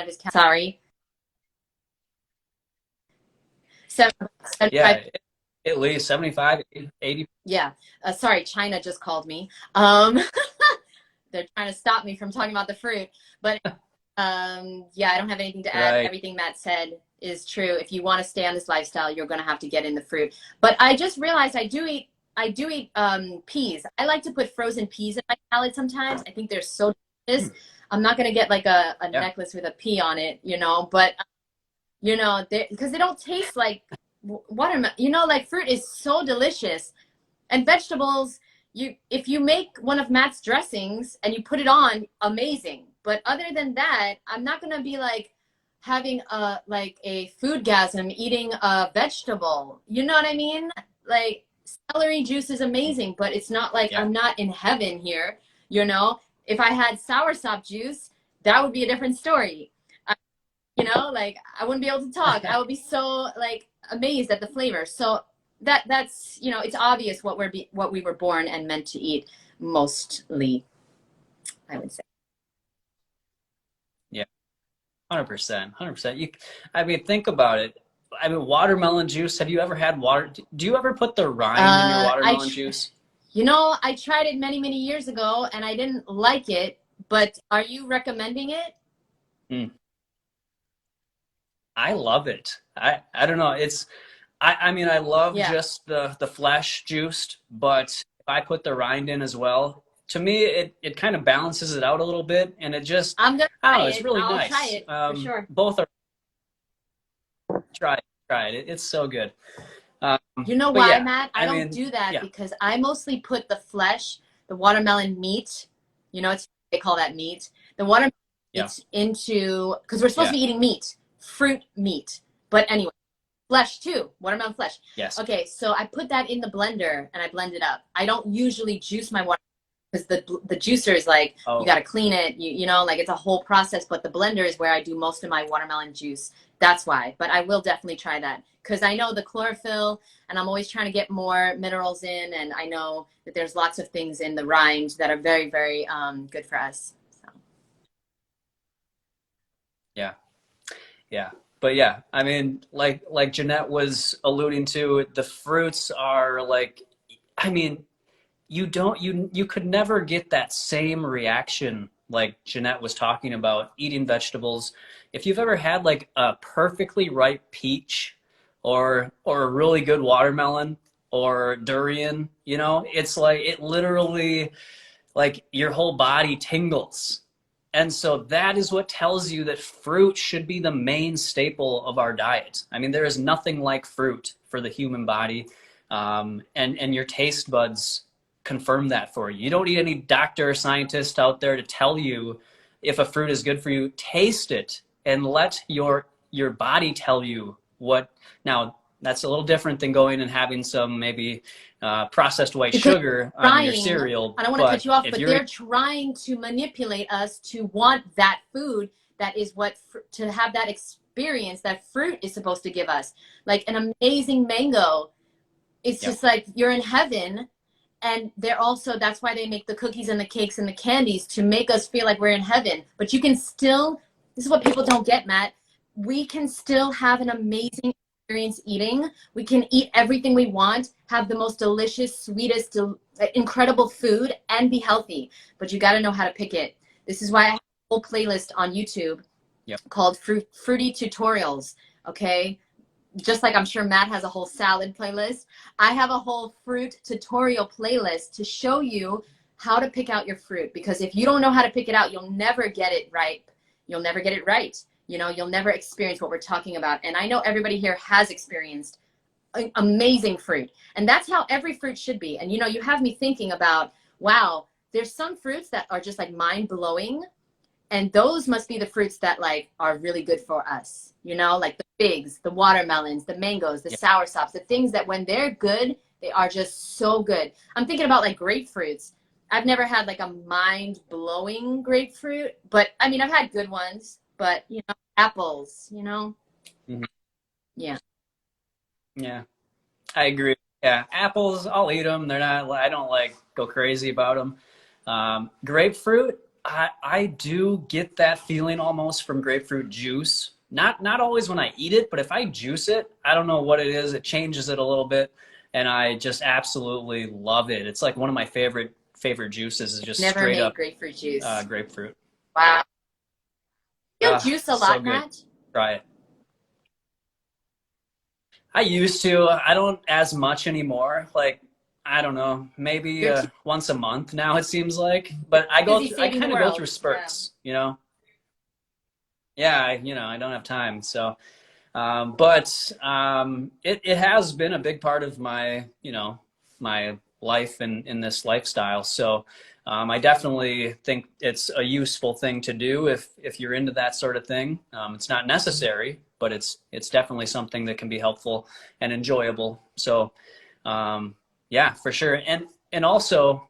of his sorry. 75. Yeah, at least 75, 80. Yeah. Sorry, China just called me. They're trying to stop me from talking about the fruit. But yeah, I don't have anything to add. Right. Everything Matt said is true. If you want to stay on this lifestyle, you're going to have to get in the fruit. But I just realized I do eat peas. I like to put frozen peas in my salad sometimes. I think they're so delicious. I'm not going to get like a necklace with a pea on it, you know, but you know, because they don't taste like watermelon. You know, like fruit is so delicious. And vegetables, if you make one of Matt's dressings and you put it on, amazing. But other than that, I'm not going to be like having a foodgasm eating a vegetable. You know what I mean? Like celery juice is amazing, but it's not like I'm not in heaven here. You know, if I had soursop juice, that would be a different story. You know, like I wouldn't be able to talk. I would be so like amazed at the flavor. So that's, you know, it's obvious what we were born and meant to eat mostly, I would say. Yeah, 100%. I mean, think about it. I mean, watermelon juice. Have you ever had do you ever put the rind in your watermelon juice? You know, I tried it many, many years ago and I didn't like it, but are you recommending it? I love it. I don't know. I mean, I love just the flesh juiced, but if I put the rind in as well, to me, it kind of balances it out a little bit, and it just, I'm gonna try it. It's really I'll nice. try it for sure. Both are, try it. It's so good. You know why, Matt? I don't do that yeah. because I mostly put the flesh the watermelon meat. You know, they call that meat. The watermelon Yeah. meat into, because we're supposed to Yeah. be eating meat, fruit meat. But anyway, flesh too, watermelon flesh. Yes. Okay, so I put that in the blender and I blend it up. I don't usually juice my watermelon because the juicer is like, you got to clean it, you know, like it's a whole process. But the blender is where I do most of my watermelon juice. That's why. But I will definitely try that because I know the chlorophyll, and I'm always trying to get more minerals in. And I know that there's lots of things in the rind that are very, very good for us. So. Yeah. Yeah. But yeah, I mean, like Jeanette was alluding to, the fruits are like, I mean, you could never get that same reaction like Jeanette was talking about eating vegetables. If you've ever had like a perfectly ripe peach or a really good watermelon or durian, you know, it's like it literally like your whole body tingles. And so that is what tells you that fruit should be the main staple of our diet. I mean, there is nothing like fruit for the human body. And your taste buds confirm that for you. You don't need any doctor or scientist out there to tell you if a fruit is good for you. Taste it and let your body tell you what. Now, that's a little different than going and having some maybe processed white Because sugar on your cereal. I don't want to cut you off, but you're they're trying to manipulate us to want that food that is what, to have that experience that fruit is supposed to give us. Like an amazing mango. It's just like you're in heaven. And they're also, that's why they make the cookies and the cakes and the candies to make us feel like we're in heaven. But you can still, this is what people don't get, Matt. We can still have an amazing experience eating. We can eat everything we want, have the most delicious, sweetest, incredible food, and be healthy. But you got to know how to pick it. This is why I have a whole playlist on YouTube called Fruity Tutorials. Okay. Just like I'm sure Matt has a whole salad playlist, I have a whole fruit tutorial playlist to show you how to pick out your fruit. Because if you don't know how to pick it out, you'll never get it ripe. You'll never get it right. You know, you'll never experience what we're talking about. And I know everybody here has experienced amazing fruit. And that's how every fruit should be. And, you know, you have me thinking about, wow, there's some fruits that are just like mind blowing. And those must be the fruits that like are really good for us, you know, like the figs, the watermelons, the mangoes, the soursops, the things that when they're good, they are just so good. I'm thinking about like grapefruits. I've never had like a mind blowing grapefruit, but I mean, I've had good ones, but you know, apples, you know? Mm-hmm. Yeah. Yeah, I agree. Yeah, apples, I'll eat them. They're not, I don't like go crazy about them. Grapefruit, I do get that feeling almost from grapefruit juice. Not always when I eat it, but if I juice it, I don't know what it is. It changes it a little bit, and I just absolutely love it. It's like one of my favorite juices is just Never straight made up grapefruit juice. grapefruit. Wow. You juice a lot, so Matt? Try it. I used to. I don't as much anymore. Like I don't know, maybe once a month now it seems like. But I kind of go through spurts, you know. Yeah, I don't have time. So, it has been a big part of my, my life and in this lifestyle. So, I definitely think it's a useful thing to do if you're into that sort of thing. It's not necessary, but it's definitely something that can be helpful and enjoyable. So, yeah, for sure. And also,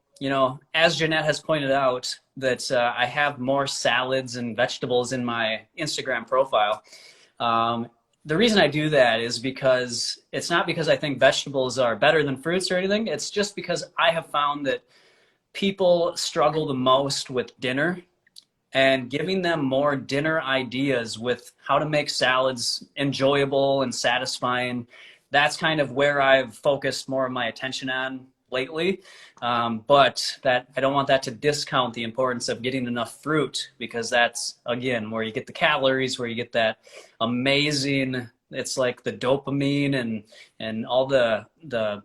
as Jeanette has pointed out, that I have more salads and vegetables in my Instagram profile. The reason I do that is because it's not because I think vegetables are better than fruits or anything. It's just because I have found that people struggle the most with dinner, and giving them more dinner ideas with how to make salads enjoyable and satisfying. That's kind of where I've focused more of my attention on lately. But that I don't want that to discount the importance of getting enough fruit, because that's, again, where you get the calories, where you get that amazing, it's like the dopamine and all the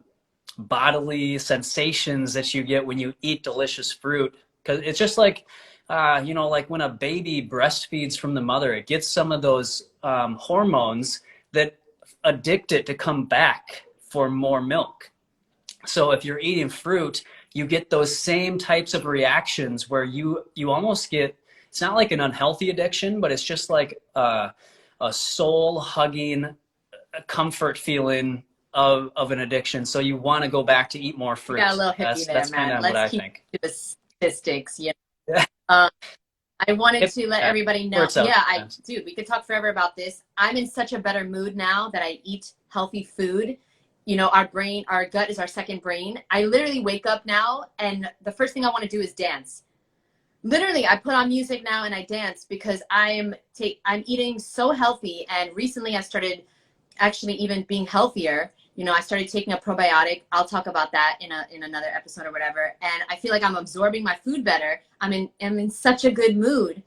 bodily sensations that you get when you eat delicious fruit. Because it's just like, like when a baby breastfeeds from the mother, it gets some of those hormones that addict it to come back for more milk. So if you're eating fruit, you get those same types of reactions where you almost get, it's not like an unhealthy addiction, but it's just like a soul hugging comfort feeling of an addiction. So you want to go back to eat more You got a fruit. little hippie there, That's kind man. of what Let's I keep think. to the statistics. Yeah. Yeah. I wanted to let everybody know. Yeah, dude, we could talk forever about this. I'm in such a better mood now that I eat healthy food. You know, our gut is our second brain. I literally wake up now and the first thing I want to do is dance. Literally, I put on music now and I dance because I'm eating so healthy. And recently I started actually even being healthier. You know, I started taking a probiotic. I'll talk about that in another episode or whatever. And I feel like I'm absorbing my food better. I'm in such a good mood.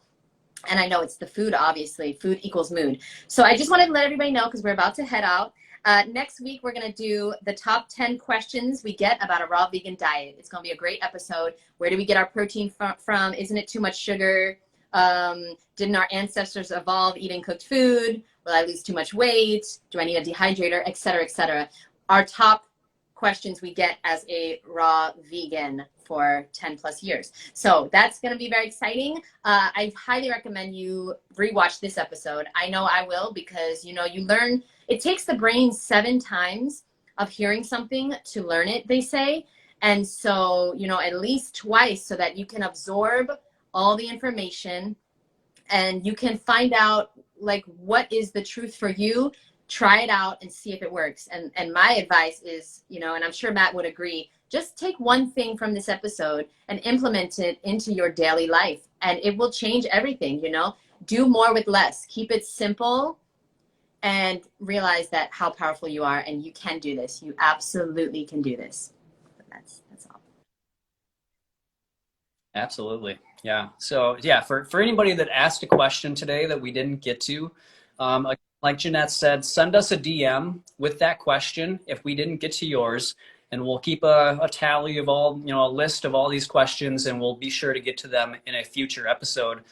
And I know it's the food, obviously. Food equals mood. So I just wanted to let everybody know because we're about to head out. Next week, we're going to do the top 10 questions we get about a raw vegan diet. It's going to be a great episode. Where do we get our protein from? Isn't it too much sugar? Didn't our ancestors evolve eating cooked food? Will I lose too much weight? Do I need a dehydrator? Et cetera, et cetera. Our top questions we get as a raw vegan for 10 plus years. So that's going to be very exciting. I highly recommend you rewatch this episode. I know I will because, you know, you learn, it takes the brain 7 times of hearing something to learn it, they say. And so, you know, at least twice so that you can absorb all the information and you can find out like what is the truth for you. Try it out and see if it works. And my advice is, you know, and I'm sure Matt would agree, just take one thing from this episode and implement it into your daily life and it will change everything, you know. Do more with less. Keep it simple and realize that how powerful you are and you can do this. You absolutely can do this. But that's all. Absolutely. Yeah. So yeah, for anybody that asked a question today that we didn't get to, like Jeanette said, send us a DM with that question if we didn't get to yours, and we'll keep a tally of all, you know, a list of all these questions, and we'll be sure to get to them in a future episode.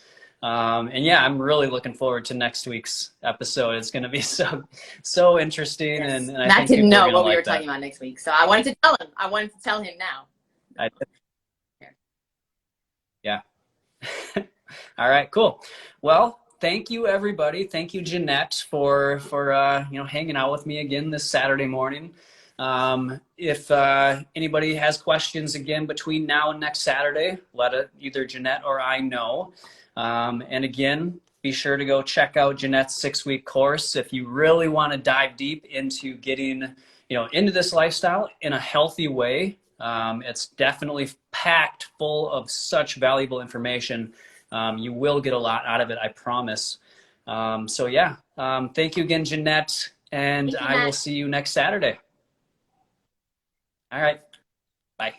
And yeah, I'm really looking forward to next week's episode. It's going to be so interesting, Yes. and I Matt think didn't know what we like were talking about next week, so I wanted to tell him. I wanted to tell him now. Yeah. All right, cool. Well, thank you everybody. Thank you, Jeanette, for you know, hanging out with me again this Saturday morning. If anybody has questions again between now and next Saturday, let either Jeanette or I know. And again, be sure to go check out Jeanette's 6-week course if you really want to dive deep into getting, you know, into this lifestyle in a healthy way. It's definitely packed full of such valuable information. You will get a lot out of it, I promise. So yeah, thank you again, Jeanette, and I will see you next Saturday. All right, bye.